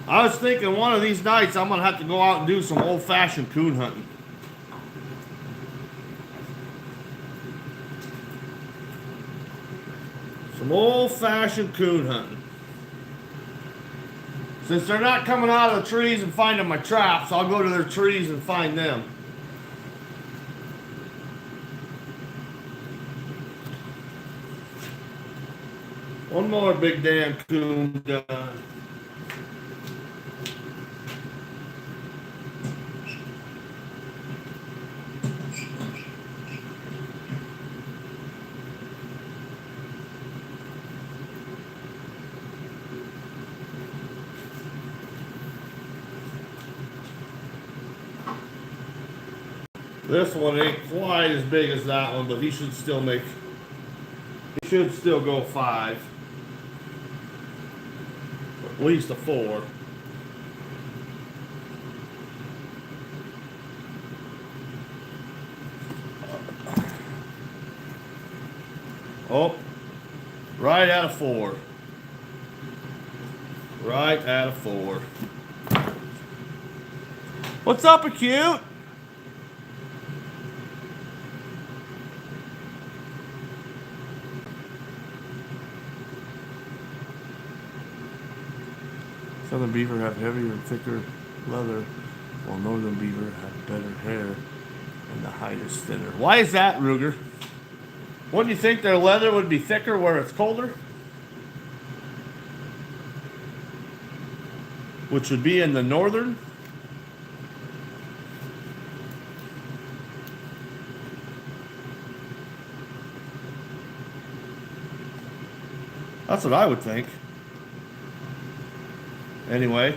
I was thinking one of these nights I'm gonna have to go out and do some old-fashioned coon hunting. Some old-fashioned coon hunting. Since they're not coming out of the trees and finding my traps, I'll go to their trees and find them. One more big damn coon done. This one ain't quite as big as that one, but he should still go 5. At least a 4. Oh, right at a 4. Right at a 4. What's up, Acute? Southern beaver have heavier and thicker leather, while northern beaver have better hair and the hide is thinner. Why is that, Ruger? Wouldn't you think their leather would be thicker where it's colder? Which would be in the northern? That's what I would think. Anyway,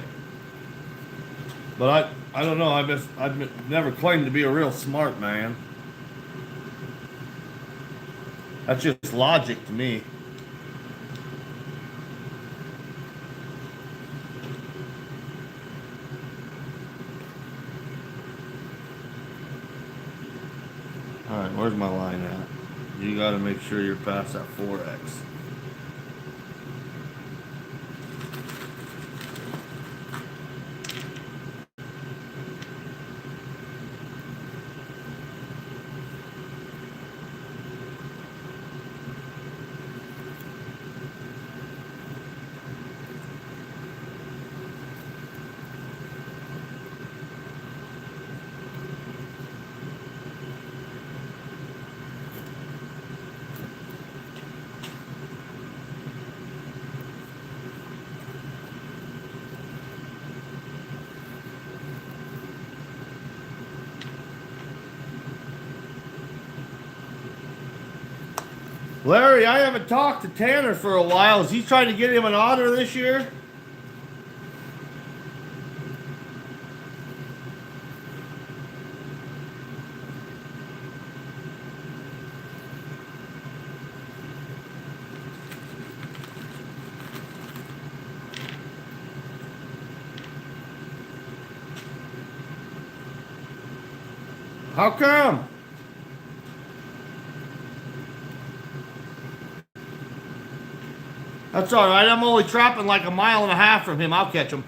but I don't know. I've never claimed to be a real smart man. That's just logic to me. All right, where's my line at? You got to make sure you're past that 4X. Larry, I haven't talked to Tanner for a while. Is he trying to get him an otter this year? How come? That's all right. I'm only trapping like a mile and a half from him. I'll catch him.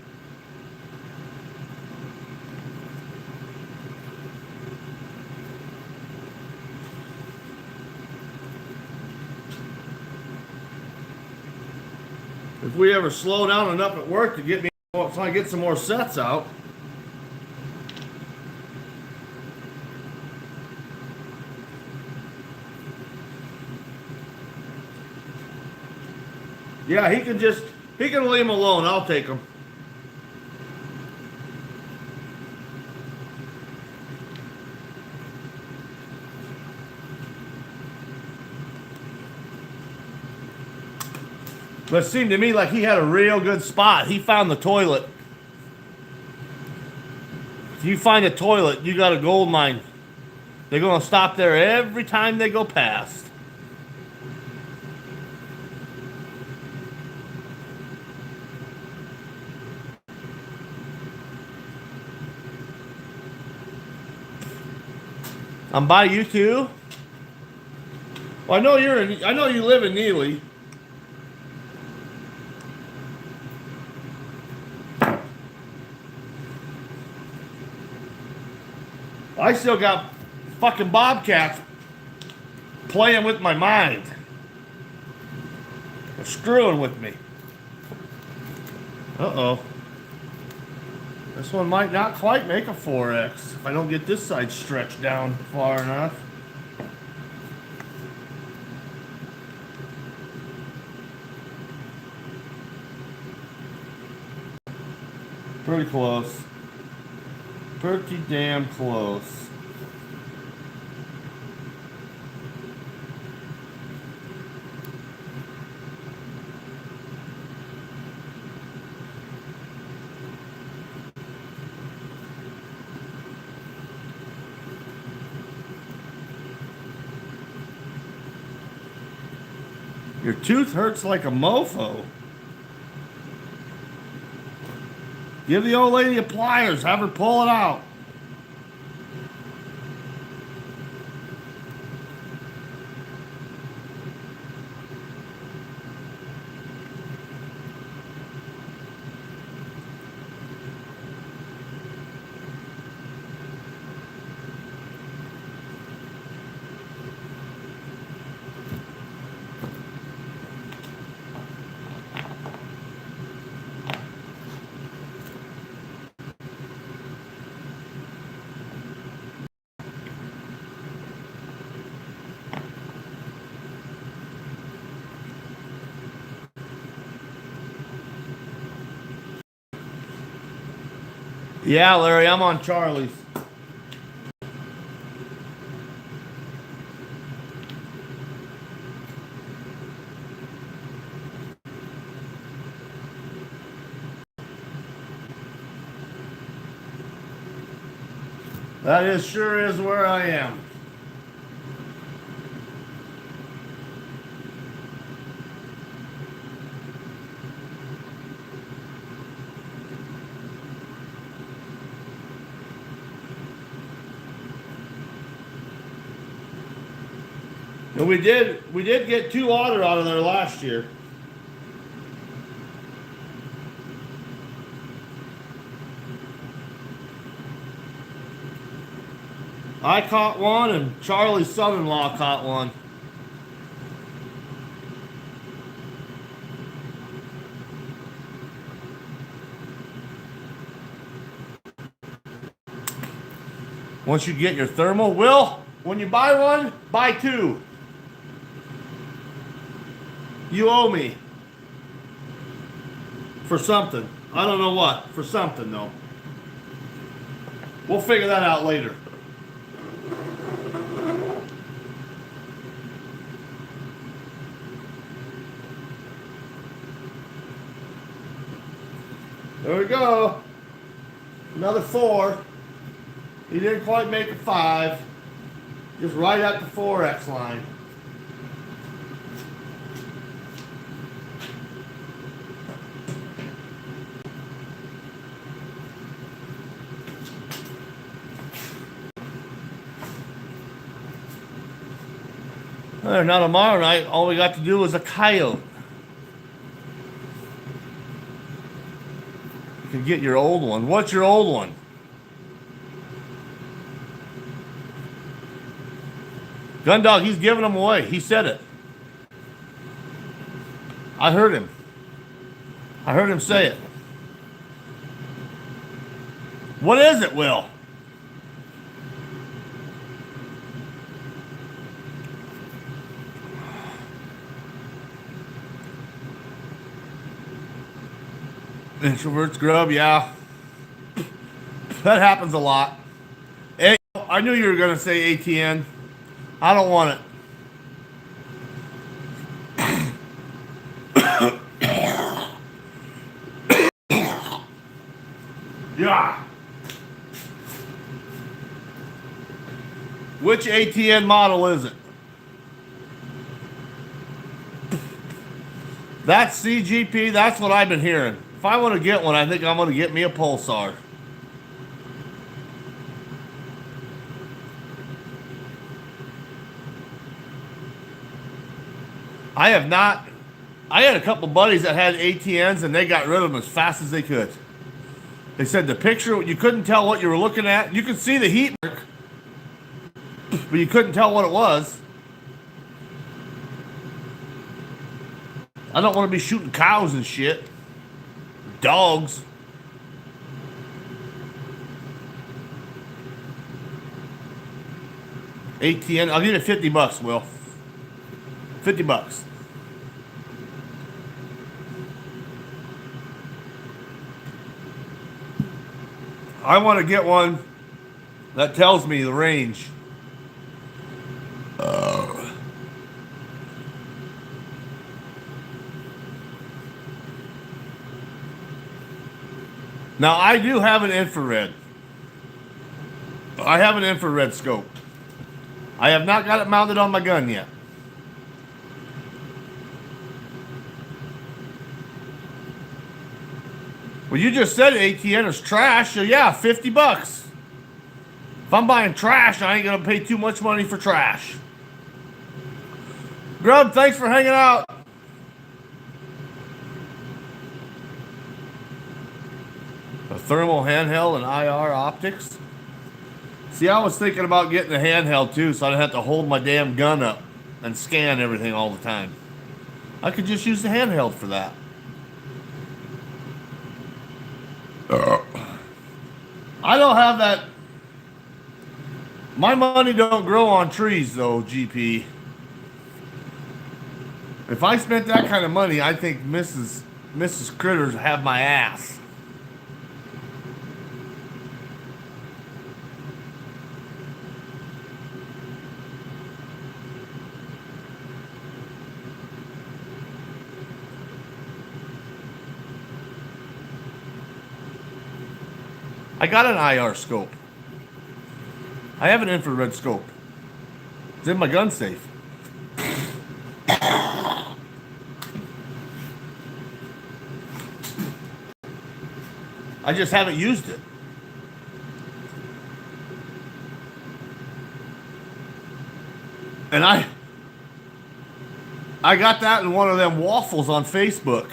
If we ever slow down enough at work to get me, so I get some more sets out. Yeah, he can leave him alone. I'll take him. But it seemed to me like he had a real good spot. He found the toilet. If you find a toilet, you got a gold mine. They're going to stop there every time they go past. I'm by you too. Well, I know you live in Neely. I still got fucking bobcats playing with my mind. They're screwing with me. Uh-oh. This one might not quite make a 4X if I don't get this side stretched down far enough. Pretty close. Pretty damn close. Your tooth hurts like a mofo. Give the old lady a pliers. Have her pull it out. Yeah, Larry, I'm on Charlie's. That sure is where I am. And we did get 2 otter out of there last year. I caught one and Charlie's son-in-law caught one. Once you get your thermal, Will, when you buy one, buy 2. You owe me. For something. I don't know what. For something, though. We'll figure that out later. There we go. Another 4. He didn't quite make a 5. Just right at the 4X line. Now tomorrow night, all we got to do was a coyote. You can get your old one. What's your old one? Gundog, he's giving them away. He said it. I heard him. I heard him say it. What is it, Will? Introverts grub, yeah. That happens a lot. Hey, I knew you were going to say ATN. I don't want it. Yeah. Which ATN model is it? That's CGP. That's what I've been hearing. If I want to get one, I think I'm going to get me a Pulsar. I have not. I had a couple buddies that had ATNs and they got rid of them as fast as they could. They said the picture, you couldn't tell what you were looking at. You could see the heat mark, but you couldn't tell what it was. I don't want to be shooting cows and shit. Dogs. ATN, I'll give you $50, Will. $50. I want to get one that tells me the range. Now, I do have an infrared. I have an infrared scope. I have not got it mounted on my gun yet. Well, you just said ATN is trash, so yeah, $50. If I'm buying trash, I ain't gonna pay too much money for trash. Grub, thanks for hanging out. A thermal handheld and IR optics. See, I was thinking about getting a handheld too, so I don't have to hold my damn gun up and scan everything all the time. I could just use the handheld for that. I don't have that. My money don't grow on trees, though, GP. If I spent that kind of money, I think Mrs. Critters would have my ass. I got an IR scope. I have an infrared scope. It's in my gun safe. I just haven't used it. And I got that in one of them waffles on Facebook,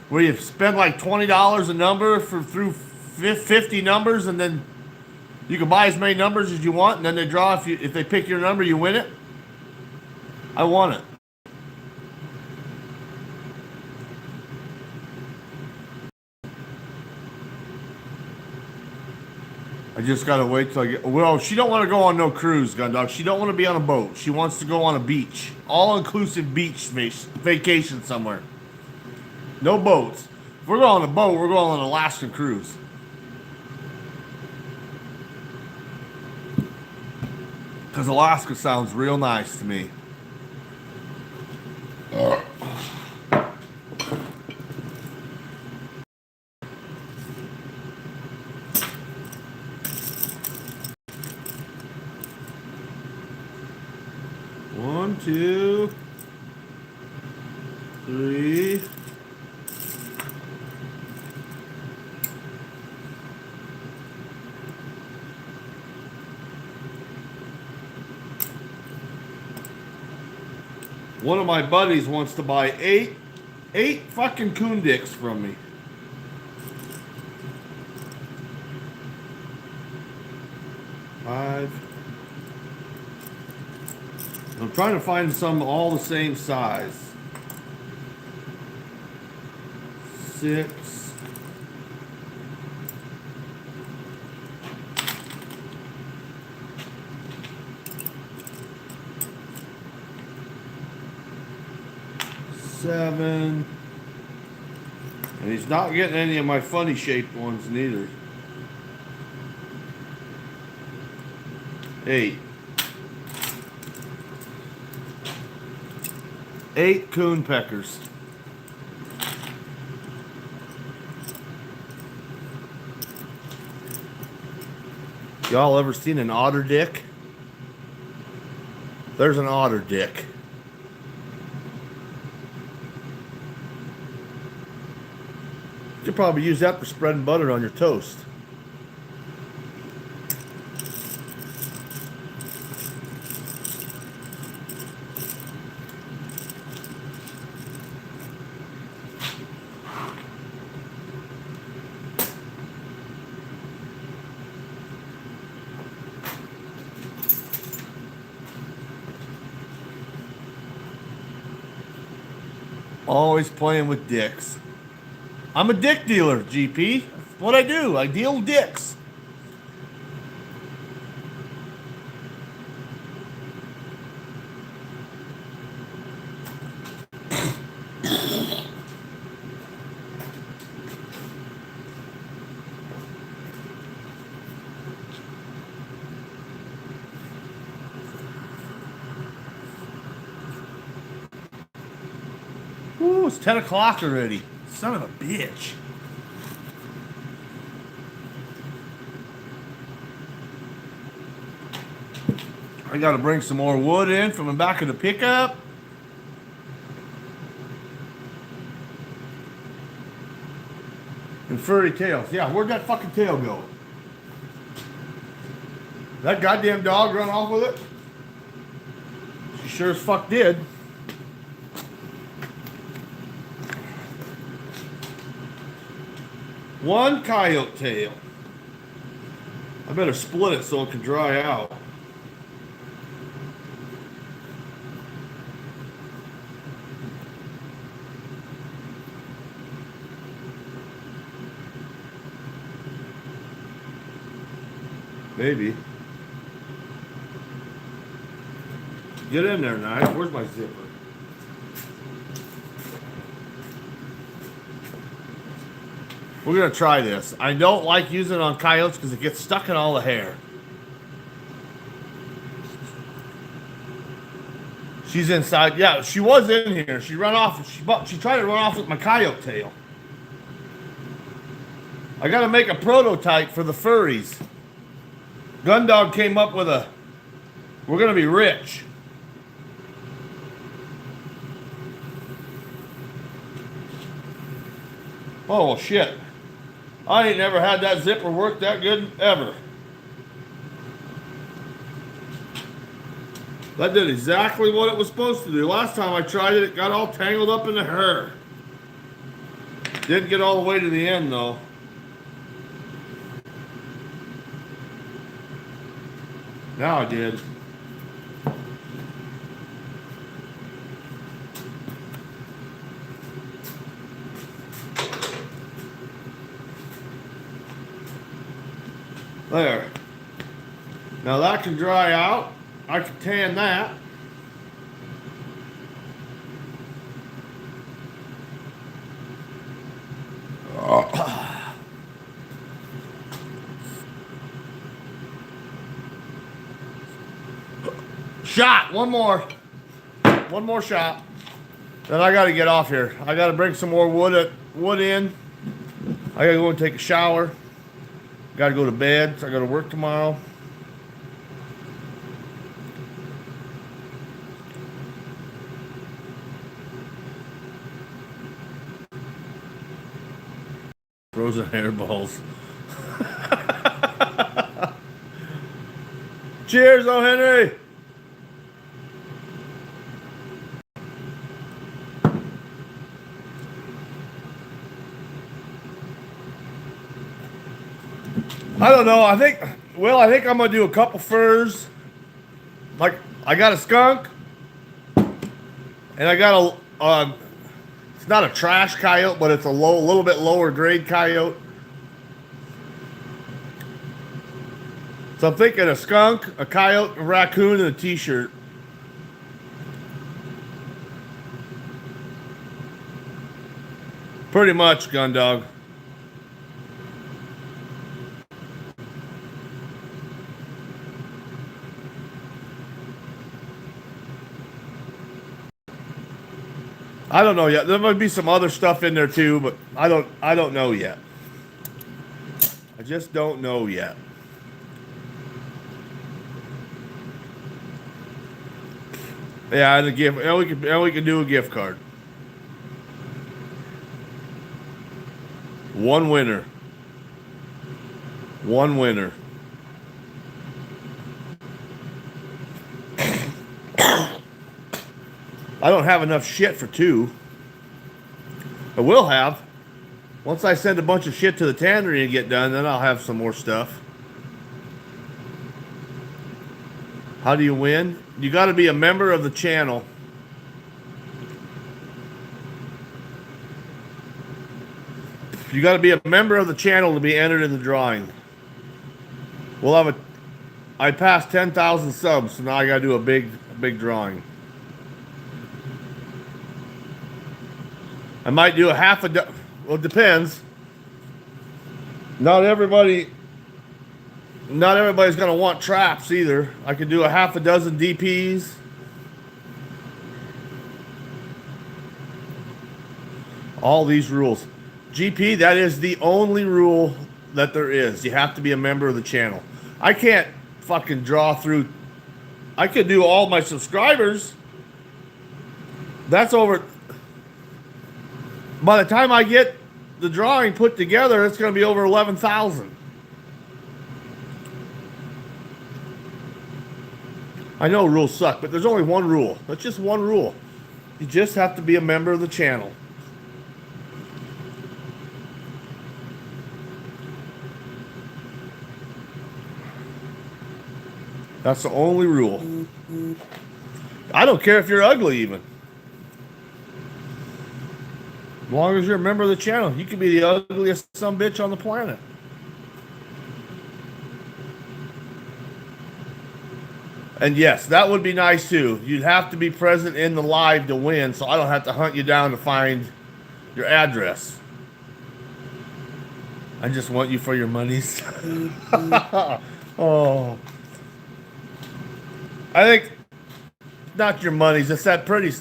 where you spend like $20 a number through 50 numbers, and then you can buy as many numbers as you want, and then they draw. If they pick your number, you win it. I want it. I just gotta wait till I get. Well, she don't want to go on no cruise, Gundog. She don't want to be on a boat. She wants to go on a beach, all-inclusive beach vacation somewhere. No boats. If we're going on a boat, we're going on an Alaskan cruise. Because Alaska sounds real nice to me. One, two, three. One of my buddies wants to buy eight fucking coon dicks from me. Five. I'm trying to find some all the same size. 6. Seven. And he's not getting any of my funny shaped ones neither. 8. 8 coon peckers. Y'all ever seen an otter dick? There's an otter dick. You could probably use that for spreading butter on your toast. Always playing with dicks. I'm a dick dealer, GP. That's what I do. I deal dicks. Ooh, it's 10 o'clock already. Son of a bitch. I gotta bring some more wood in from the back of the pickup. And furry tails. Yeah, where'd that fucking tail go? That goddamn dog run off with it? She sure as fuck did. One coyote tail. I better split it so it can dry out. Maybe. Get in there, knife. Where's my zipper? We're going to try this. I don't like using it on coyotes because it gets stuck in all the hair. She's inside. Yeah, she was in here. She ran off. She tried to run off with my coyote tail. I got to make a prototype for the furries. Gundog came up with a, we're going to be rich. Oh, well, shit. I ain't never had that zipper work that good ever. That did exactly what it was supposed to do. Last time I tried it, it got all tangled up in the hair. Didn't get all the way to the end, though. Now I did. There. Now that can dry out. I can tan that. Shot. One more. One more shot. Then I got to get off here. I got to bring some more wood in. I got to go and take a shower. Got to go to bed. So I got to work tomorrow. Frozen hairballs. Cheers, O. Henry. I don't know. I think I'm gonna do a couple furs. Like I got a skunk, and I got it's not a trash coyote, but it's a little bit lower grade coyote. So I'm thinking a skunk, a coyote, a raccoon, and a t-shirt. Pretty much, gun dog. I don't know yet. There might be some other stuff in there too, but I don't know yet. I just don't know yet. Yeah, and a gift. And we can do a gift card. One winner. One winner. I don't have enough shit for two. I will have. Once I send a bunch of shit to the tannery and get done, then I'll have some more stuff. How do you win? You got to be a member of the channel. You got to be a member of the channel to be entered in the drawing. We'll have I passed 10,000 subs, so now I got to do a big drawing. I might do a half a dozen. Well, it depends. Not everybody's going to want traps either. I could do a half a dozen DPs. All these rules. GP, that is the only rule that there is. You have to be a member of the channel. I can't fucking draw through. I could do all my subscribers. That's over. By the time I get the drawing put together, it's going to be over 11,000. I know rules suck, but there's only one rule. That's just one rule. You just have to be a member of the channel. That's the only rule. I don't care if you're ugly even. As long as you're a member of the channel, you can be the ugliest sumbitch on the planet. And yes, that would be nice too. You'd have to be present in the live to win, so I don't have to hunt you down to find your address. I just want you for your monies. Oh. I think not your monies, it's that pretty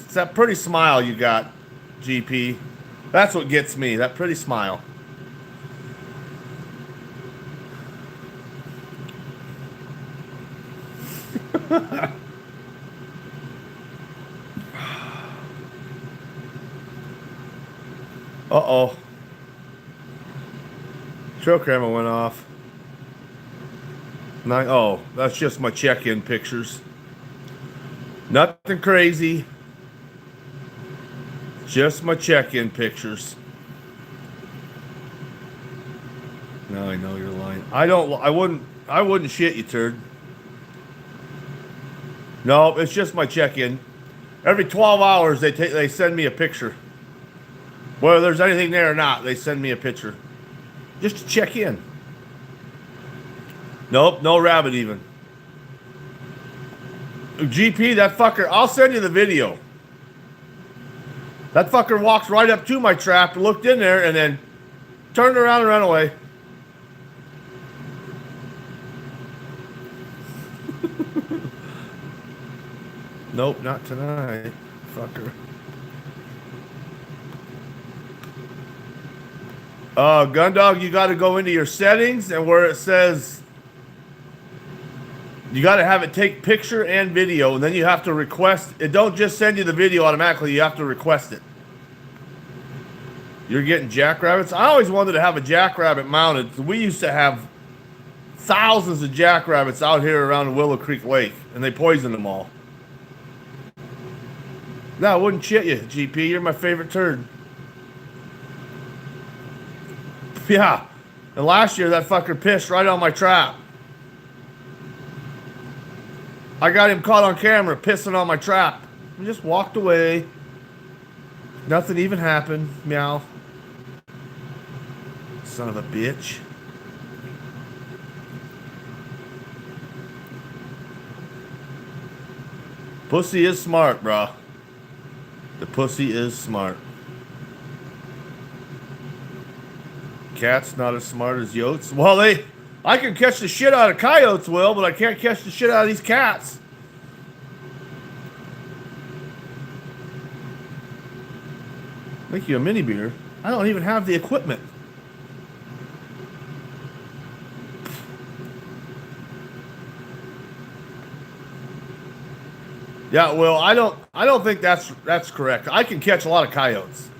smile you got, GP. That's what gets me, that pretty smile. Uh-oh. Trail camera went off. Oh, that's just my check-in pictures. Nothing crazy. Just my check-in pictures. Now I know you're lying. I wouldn't shit you, turd. No, it's just my check-in. Every 12 hours they send me a picture. Whether there's anything there or not, they send me a picture. Just to check in. Nope, no rabbit even. GP, that fucker, I'll send you the video. That fucker walks right up to my trap, looked in there, and then turned around and ran away. Nope, not tonight, fucker. Gundog, you got to go into your settings, and where it says you got to have it take picture and video, and then you have to request it. Don't just send you the video automatically, you have to request it. You're getting jackrabbits? I always wanted to have a jackrabbit mounted. We used to have thousands of jackrabbits out here around Willow Creek Lake, and they poisoned them all. No, I wouldn't shit you, GP. You're my favorite turd. Yeah, And last year, that fucker pissed right on my trap. I got him caught on camera pissing on my trap. He just walked away. Nothing even happened. Meow. Son of a bitch. Pussy is smart, bruh. The pussy is smart. Cat's not as smart as yotes. Well, I can catch the shit out of coyotes, Will, but I can't catch the shit out of these cats. Make you a mini beer. I don't even have the equipment. Yeah, well, I don't think that's correct. I can catch a lot of coyotes.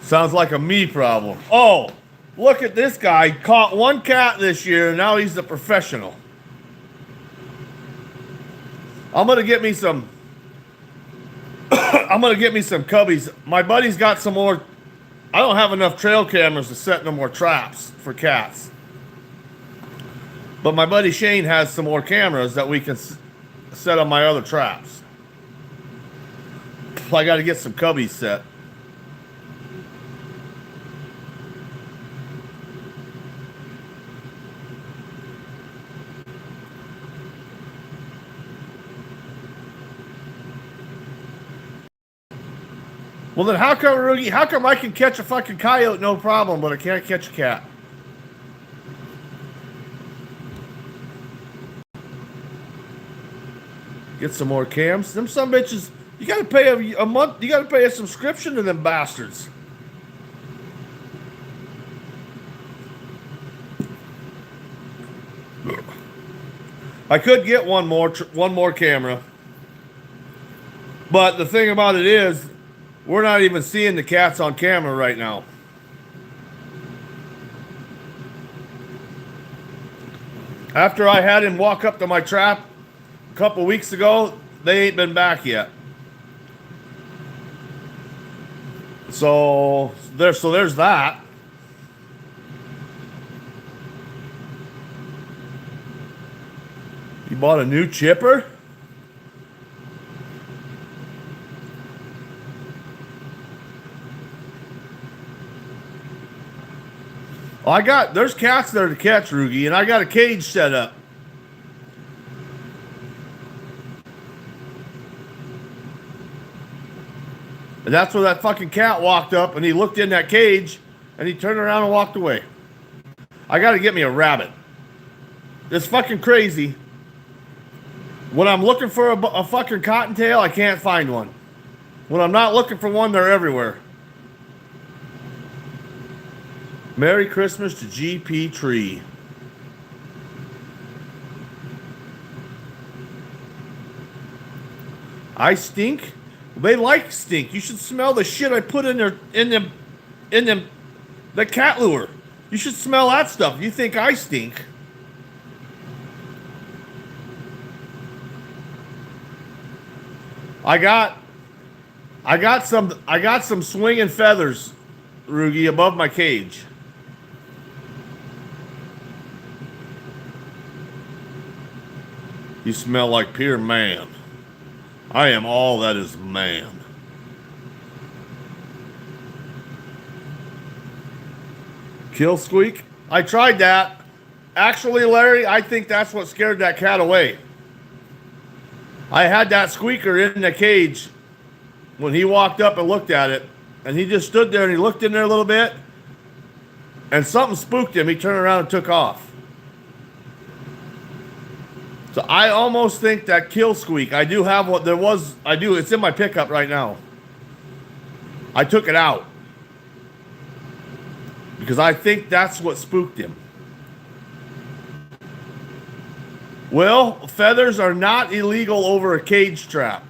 Sounds like a me problem. Oh, look at this guy. Caught one cat this year, and now he's the professional. I'm gonna get me some. I'm gonna get me some cubbies. My buddy's got some more. I don't have enough trail cameras to set no more traps for cats. But my buddy Shane has some more cameras that we can set on my other traps. I got to get some cubbies set. Well, then how come, Rugi, how come I can catch a fucking coyote no problem, but I can't catch a cat? Get some more cams. Them some bitches, you gotta pay a month, you gotta pay a subscription to them bastards. I could get one more camera. But the thing about it is, we're not even seeing the cats on camera right now. After I had him walk up to my trap a couple weeks ago, they ain't been back yet. So there's that. You bought a new chipper? Oh, there's cats there to catch, Rugi, and I got a cage set up. And that's where that fucking cat walked up, and he looked in that cage, and he turned around and walked away. I got to get me a rabbit. It's fucking crazy. When I'm looking for a fucking cottontail, I can't find one. When I'm not looking for one, they're everywhere. Merry Christmas to GP Tree. I stink? They like stink. You should smell the shit I put in the cat lure. You should smell that stuff. You think I stink? I got some swinging feathers, Rugi, above my cage. You smell like pure man. I am all that is man. Kill squeak? I tried that. Actually, Larry, I think that's what scared that cat away. I had that squeaker in the cage when he walked up and looked at it, and he just stood there and he looked in there a little bit, and something spooked him. He turned around and took off. So I almost think that kill squeak. I do have what there was. I do. It's in my pickup right now. I took it out because I think that's what spooked him. Well, feathers are not illegal over a cage trap.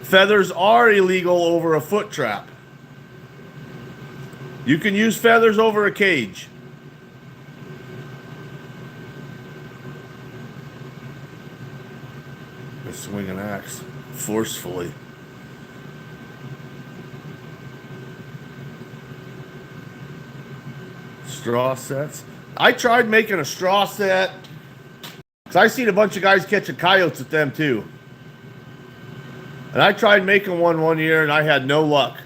Feathers are illegal over a foot trap. You can use feathers over a cage. Swing an axe forcefully. Straw sets. I tried making a straw set. Because I seen a bunch of guys catching coyotes with them too. And I tried making one year and I had no luck.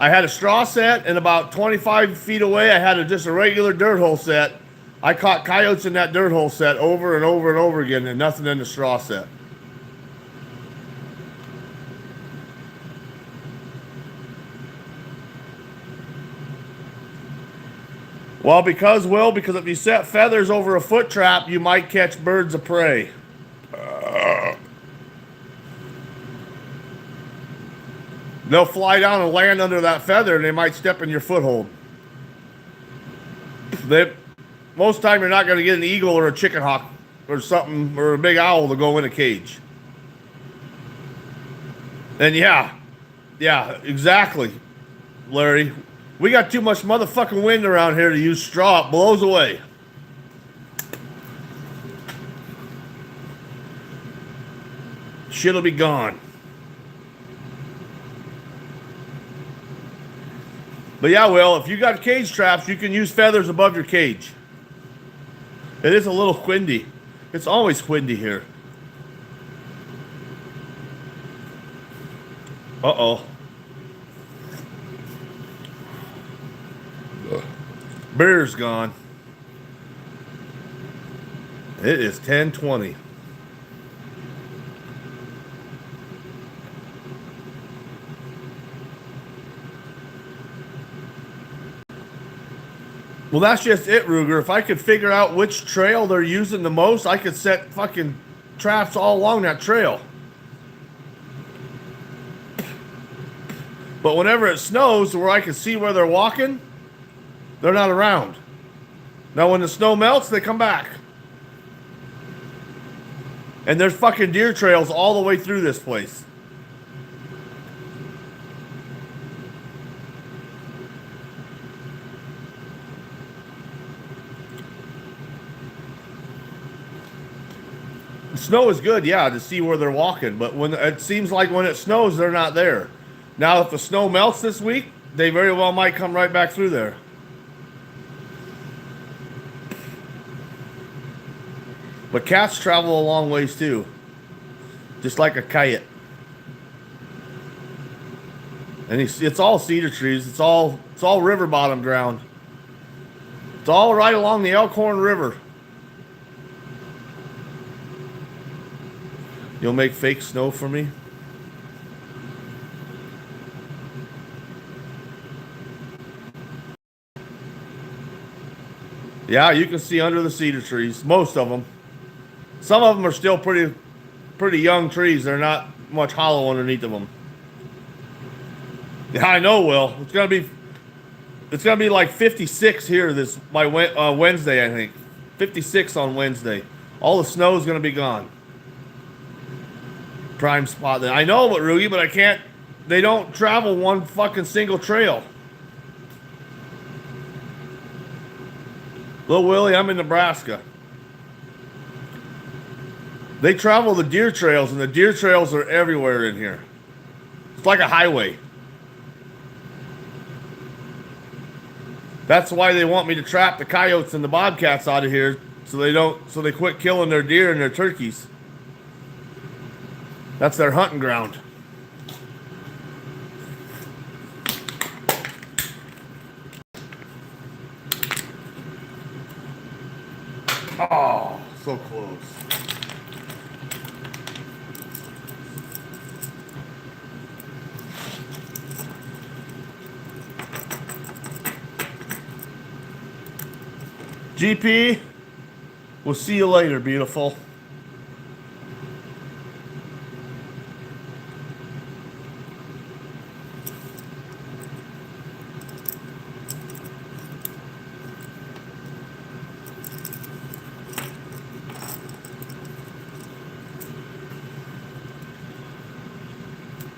I had a straw set, and about 25 feet away I had just a regular dirt hole set. I caught coyotes in that dirt hole set over and over and over again, and nothing in the straw set. Well, because if you set feathers over a foot trap, you might catch birds of prey. They'll fly down and land under that feather, and they might step in your foothold. Most time you're not going to get an eagle or a chicken hawk or something, or a big owl to go in a cage. And yeah, exactly, Larry. We got too much motherfucking wind around here to use straw. It blows away. Shit'll be gone. But yeah, well, if you got cage traps, you can use feathers above your cage. It is a little windy. It's always windy here. Uh-oh. Beer's gone. It is 10:20. Well, that's just it, Ruger. If I could figure out which trail they're using the most, I could set fucking traps all along that trail. But whenever it snows, where I can see where they're walking, they're not around. Now, when the snow melts, they come back. And there's fucking deer trails all the way through this place. Snow is good, yeah, to see where they're walking, but when it seems like when it snows, they're not there. Now, if the snow melts this week, they very well might come right back through there. But cats travel a long ways too, just like a coyote. And it's all cedar trees. It's all river bottom ground. It's all right along the Elkhorn River. You'll make fake snow for me? Yeah, you can see under the cedar trees. Most of them. Some of them are still pretty young trees. They're not much hollow underneath of them. Yeah, I know, Will. It's gonna be like 56 here by Wednesday, I think. 56 on Wednesday. All the snow is gonna be gone. Prime spot. I know, but Rugi, but I can't. They don't travel one fucking single trail. Little Willie, I'm in Nebraska. They travel the deer trails, and the deer trails are everywhere in here. It's like a highway. That's why they want me to trap the coyotes and the bobcats out of here, so they quit killing their deer and their turkeys. That's their hunting ground. Oh, so close. GP, we'll see you later, beautiful.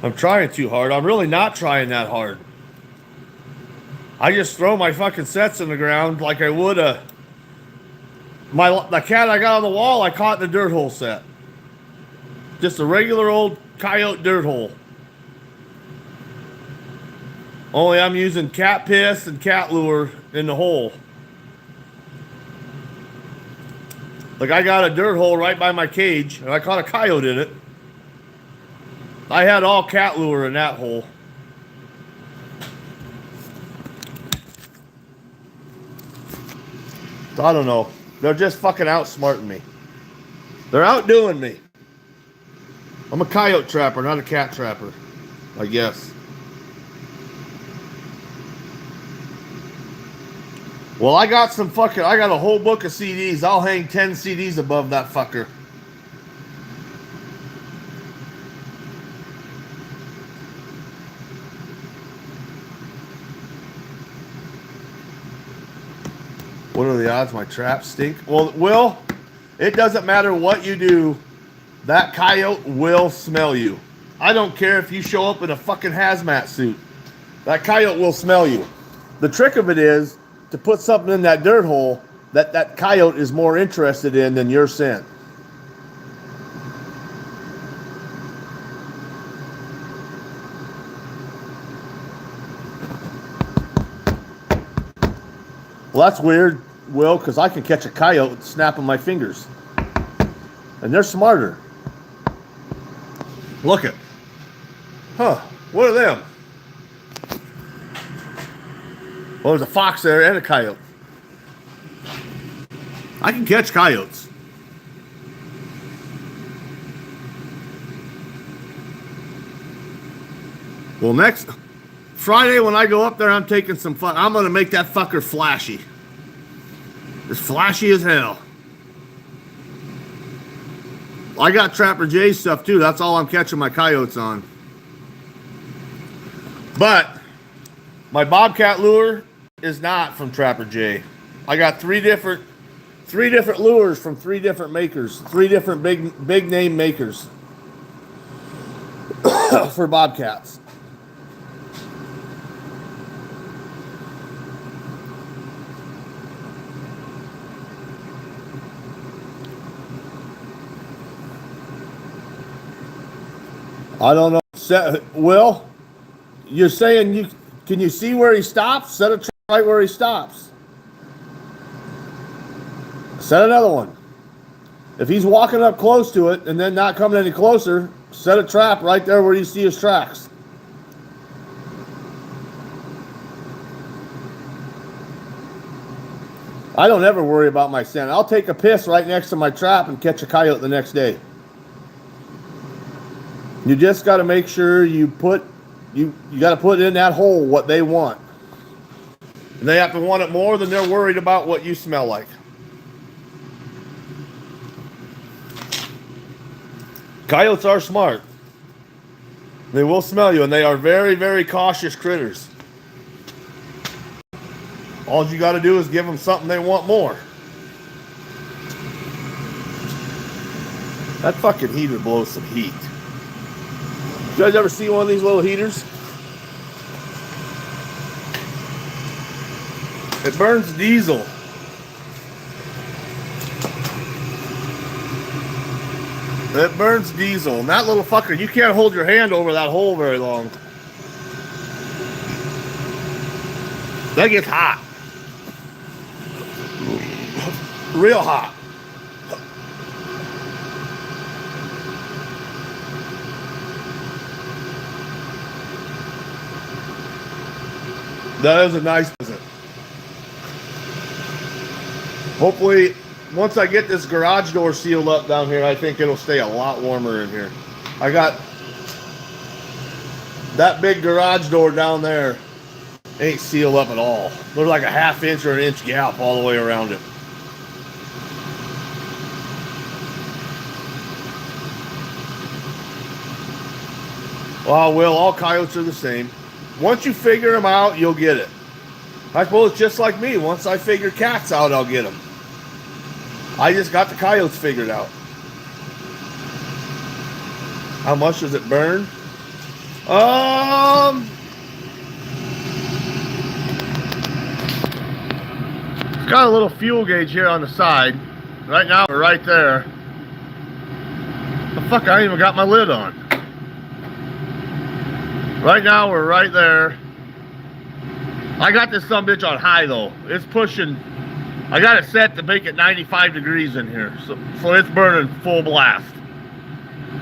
I'm trying too hard. I'm really not trying that hard. I just throw my fucking sets in the ground like I would the cat I got on the wall I caught in the dirt hole set. Just a regular old coyote dirt hole. Only I'm using cat piss and cat lure in the hole. Like I got a dirt hole right by my cage, and I caught a coyote in it. I had all cat lure in that hole. So I don't know. They're just fucking outsmarting me. They're outdoing me. I'm a coyote trapper, not a cat trapper, I guess. Well, I got a whole book of CDs. I'll hang 10 CDs above that fucker. What are the odds my traps stink? Well, Will, it doesn't matter what you do. That coyote will smell you. I don't care if you show up in a fucking hazmat suit. That coyote will smell you. The trick of it is to put something in that dirt hole that coyote is more interested in than your scent. Well, that's weird, Will, because I can catch a coyote snapping my fingers. And they're smarter. Look it. Huh. What are them? Well, there's a fox there and a coyote. I can catch coyotes. Well, next Friday when I go up there, I'm taking some fun. I'm going to make that fucker flashy. As flashy as hell. I got Trapper Jay's stuff too. That's all I'm catching my coyotes on. But my Bobcat lure is not from Trapper Jay. I got three different lures from three different makers, three different big name makers for bobcats. I don't know. Will, you're saying can you see where he stops? Set a trap right where he stops. Set another one. If he's walking up close to it and then not coming any closer, set a trap right there where you see his tracks. I don't ever worry about my scent. I'll take a piss right next to my trap and catch a coyote the next day. You just got to make sure you got to put in that hole what they want. And they have to want it more than they're worried about what you smell like. Coyotes are smart. They will smell you, and they are very, very cautious critters. All you got to do is give them something they want more. That fucking heater blows some heat. You guys ever see one of these little heaters? It burns diesel. It burns diesel. And that little fucker, you can't hold your hand over that hole very long. That gets hot. Real hot. That is a nice visit. Hopefully, once I get this garage door sealed up down here, I think it'll stay a lot warmer in here. I got that big garage door down there ain't sealed up at all. There's like a 1/2 inch or 1 inch gap all the way around it. Well, Will, all coyotes are the same. Once you figure them out, you'll get it. I suppose it's just like me. Once I figure cats out, I'll get them. I just got the coyotes figured out. How much does it burn? It's got a little fuel gauge here on the side. Right now, we're right there. The fuck, I ain't even got my lid on. Right now, we're right there. I got this sumbitch on high though. It's pushing. I got it set to make it 95 degrees in here, so it's burning full blast.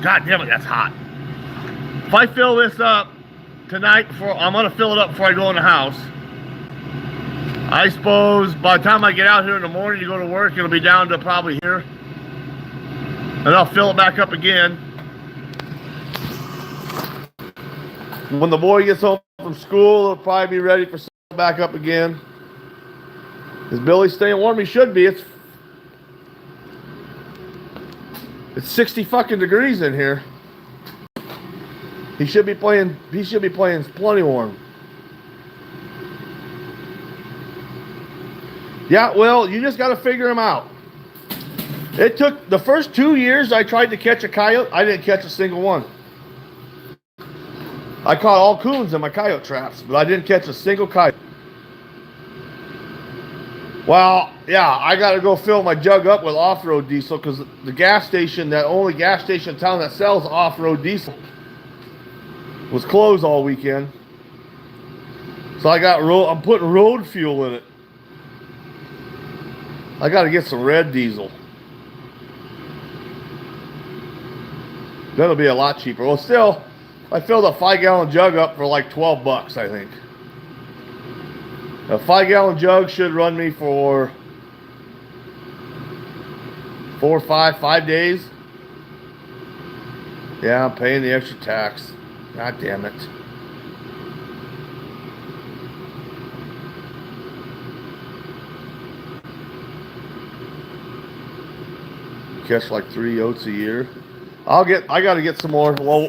God damn it, that's hot. If I fill this up tonight, I'm gonna fill it up before I go in the house. I suppose by the time I get out here in the morning to go to work, it'll be down to probably here. And I'll fill it back up again. When the boy gets home from school, it'll probably be ready for back up again. Is Billy staying warm? He should be. It's 60 fucking degrees in here. He should be playing plenty warm. Yeah, well, you just got to figure him out. It took the first 2 years I tried to catch a coyote. I didn't catch a single one. I caught all coons in my coyote traps, but I didn't catch a single coyote. Well, yeah, I got to go fill my jug up with off-road diesel because the gas station, that only gas station in town that sells off-road diesel, was closed all weekend. So I'm putting road fuel in it. I got to get some red diesel. That'll be a lot cheaper. Well, still, I filled a 5-gallon jug up for like $12, I think. A 5-gallon jug should run me for 5 days. Yeah, I'm paying the extra tax. God damn it. Catch like 3 yotes a year. I gotta get some more. Well,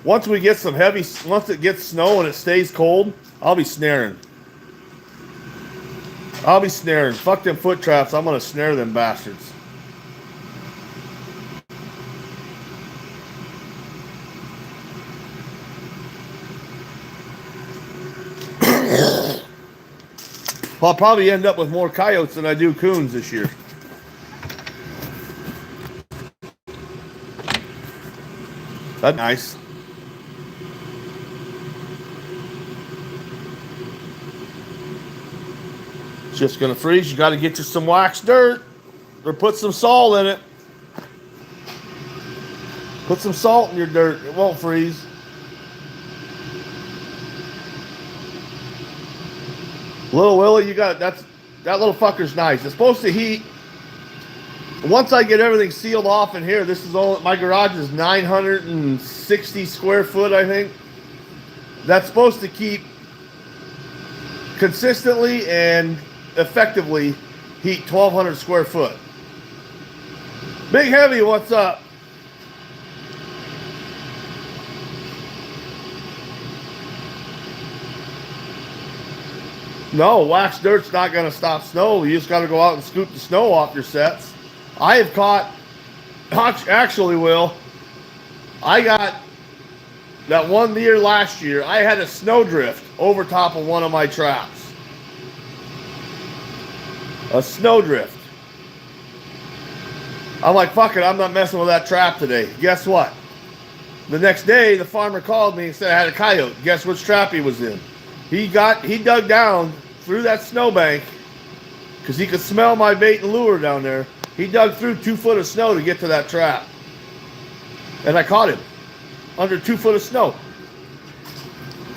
once it gets snow and it stays cold, I'll be snaring. Fuck them foot traps. I'm gonna snare them bastards. I'll probably end up with more coyotes than I do coons this year. That's nice. It's just gonna freeze. You got to get you some wax dirt or put some salt in it. Put some salt in your dirt. It won't freeze. Little Willie, that little fucker's nice. It's supposed to heat. Once I get everything sealed off in here, my garage is 960 square foot, I think. That's supposed to keep consistently and effectively heat 1,200 square foot. Big Heavy, what's up? No, wax dirt's not going to stop snow. You just got to go out and scoop the snow off your sets. I have caught, actually, Will, I got that one year last year, I had a snowdrift over top of one of my traps. A snowdrift. I'm like, fuck it, I'm not messing with that trap today. Guess what? The next day, the farmer called me and said I had a coyote. Guess which trap he was in? He dug down through that snowbank because he could smell my bait and lure down there. He dug through 2 foot of snow to get to that trap. And I caught him under 2 foot of snow.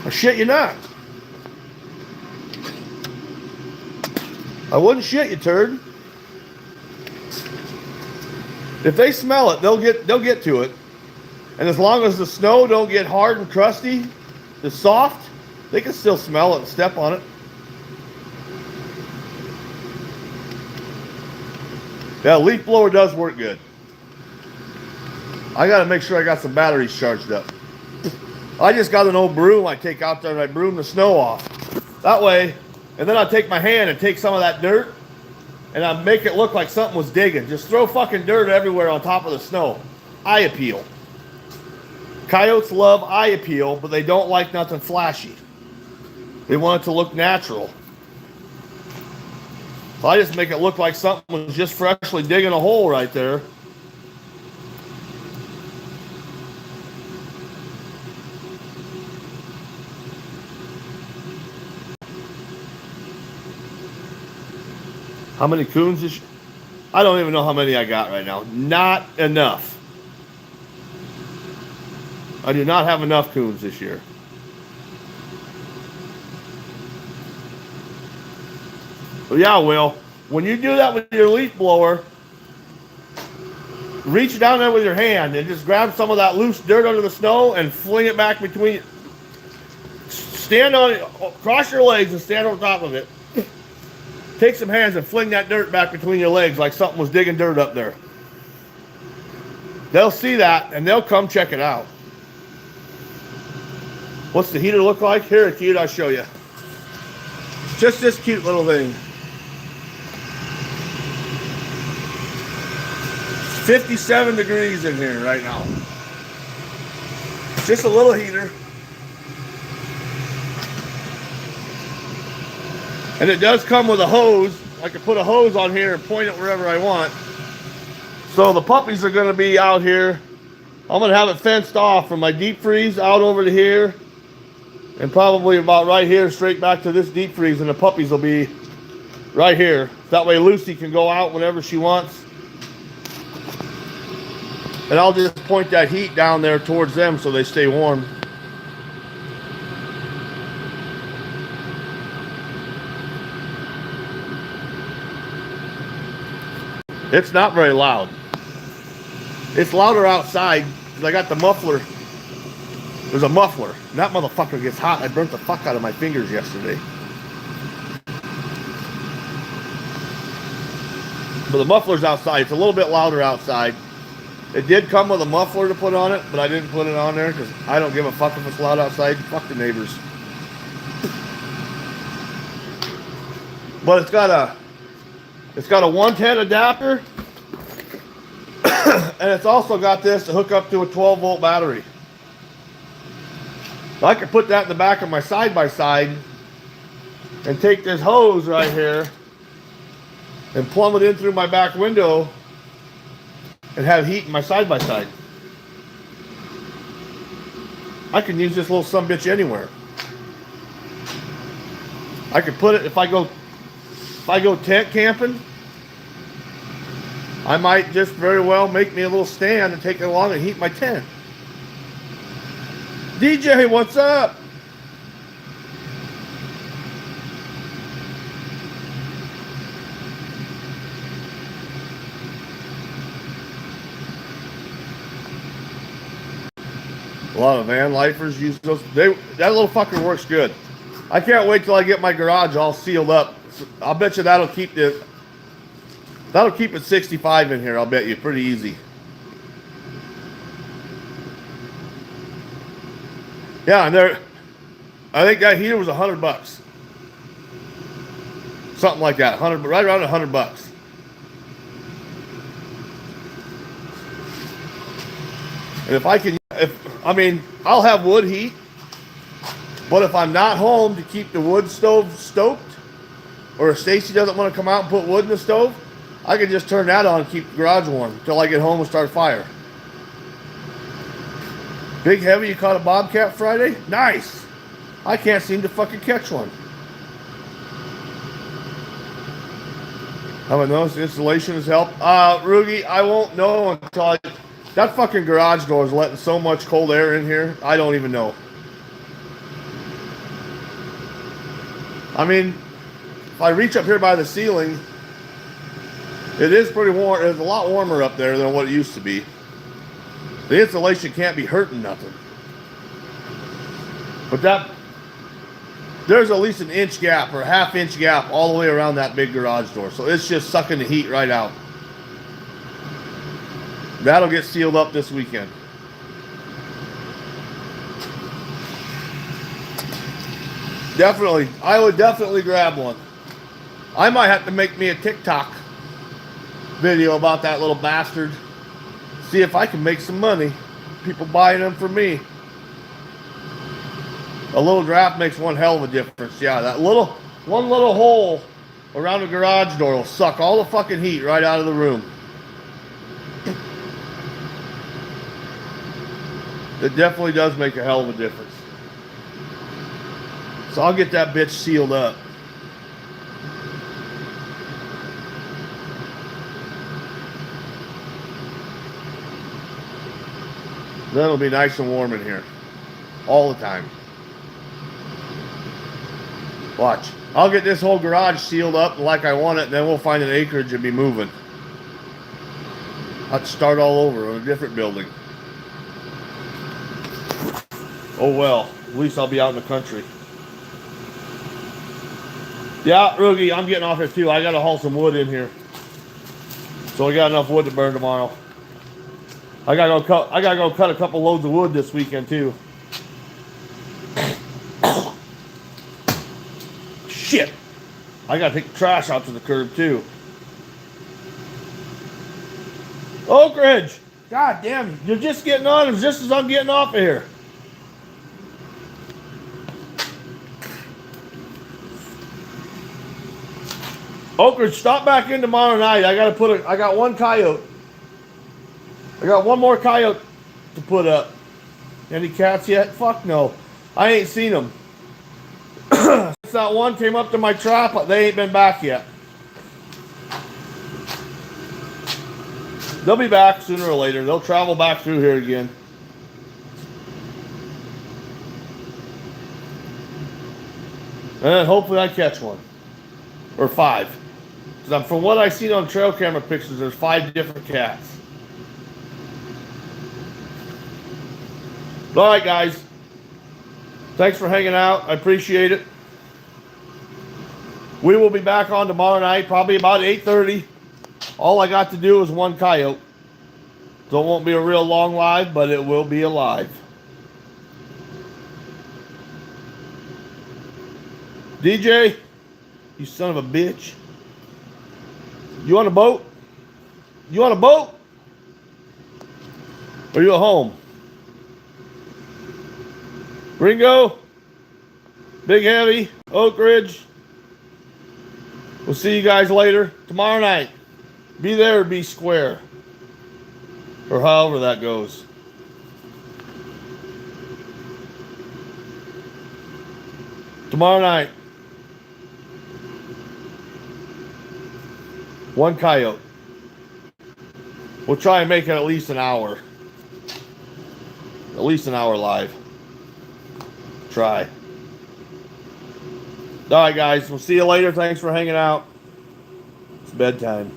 I shit you not. I wouldn't shit you, turd. If they smell it, they'll get to it. And as long as the snow don't get hard and crusty, it's soft, they can still smell it and step on it. Yeah, leaf blower does work good. I got to make sure I got some batteries charged up. I just got an old broom I take out there and I broom the snow off. That way, and then I take my hand and take some of that dirt and I make it look like something was digging. Just throw fucking dirt everywhere on top of the snow. Eye appeal. Coyotes love eye appeal, but they don't like nothing flashy. They want it to look natural. So I just make it look like something was just freshly digging a hole right there. How many coons is? I don't even know how many I got right now. Not enough. I do not have enough coons this year. But yeah, Will, when you do that with your leaf blower, reach down there with your hand and just grab some of that loose dirt under the snow and fling it back between. Stand on it, cross your legs and stand on top of it. Take some hands and fling that dirt back between your legs like something was digging dirt up there. They'll see that and they'll come check it out. What's the heater look like? Here, cute, I'll show you. Just this cute little thing. 57 degrees in here right now. Just a little heater. And it does come with a hose. I can put a hose on here and point it wherever I want. So the puppies are going to be out here. I'm going to have it fenced off from my deep freeze out over to here. And probably about right here, straight back to this deep freeze. And the puppies will be right here. That way Lucy can go out whenever she wants. And I'll just point that heat down there towards them so they stay warm. It's not very loud. It's louder outside because I got the muffler. There's a muffler. And that motherfucker gets hot. I burnt the fuck out of my fingers yesterday. But the muffler's outside. It's a little bit louder outside. It did come with a muffler to put on it, but I didn't put it on there because I don't give a fuck if it's loud outside. Fuck the neighbors. But it's got a 110 adapter, and it's also got this to hook up to a 12-volt battery. So I could put that in the back of my side-by-side and take this hose right here and plumb it in through my back window and have heat in my side-by-side. I can use this little sumbitch anywhere. I could put it, if I go tent camping, I might just very well make me a little stand and take it along and heat my tent. DJ, what's up? A lot of van lifers use those. That little fucker works good. I can't wait till I get my garage all sealed up. I'll bet you that'll keep it 65 in here. I'll bet you pretty easy. Yeah, and I think that heater was $100, something like that. Right around $100. And I'll have wood heat, but if I'm not home to keep the wood stove stoked, or if Stacy doesn't want to come out and put wood in the stove, I can just turn that on and keep the garage warm until I get home and start a fire. Big Heavy, you caught a bobcat Friday? Nice. I can't seem to fucking catch one. How about those? Installation has helped. Rugi, I won't know until that fucking garage door is letting so much cold air in here. I don't even know. I mean, if I reach up here by the ceiling, it is pretty warm. It's a lot warmer up there than what it used to be. The insulation can't be hurting nothing. But there's at least an inch gap or a half-inch gap all the way around that big garage door. So it's just sucking the heat right out. That'll get sealed up this weekend. Definitely. I would definitely grab one. I might have to make me a TikTok video about that little bastard. See if I can make some money. People buying them for me. A little draft makes one hell of a difference. Yeah, that one little hole around the garage door will suck all the fucking heat right out of the room. It definitely does make a hell of a difference. So I'll get that bitch sealed up. Then it'll be nice and warm in here. All the time. Watch. I'll get this whole garage sealed up like I want it, and then we'll find an acreage and be moving. I'll have to start all over in a different building. Oh well, at least I'll be out in the country. Yeah, Roogie, I'm getting off here too. I gotta haul some wood in here. So we got enough wood to burn tomorrow. I gotta go cut a couple loads of wood this weekend too. Shit! I gotta take the trash out to the curb too. Oak Ridge! God damn, you're just getting on just as I'm getting off of here. Oak Ridge, stop back in tomorrow night. I got one coyote. I got one more coyote to put up. Any cats yet? Fuck no. I ain't seen them. Since that one came up to my trap, they ain't been back yet. They'll be back sooner or later. They'll travel back through here again. And then hopefully I catch one. Or 5. Because from what I've seen on trail camera pictures, there's 5 different cats. Alright guys. Thanks for hanging out. I appreciate it. We will be back on tomorrow night, probably about 8:30. All I got to do is one coyote. So it won't be a real long live, but it will be alive. DJ, you son of a bitch. You on a boat? You on a boat? Or you at home? Ringo, Big Heavy, Oak Ridge. We'll see you guys later. Tomorrow night. Be there or be square. Or however that goes. Tomorrow night. One coyote. We'll try and make it at least an hour. At least an hour live. Try. Alright guys, we'll see you later. Thanks for hanging out. It's bedtime.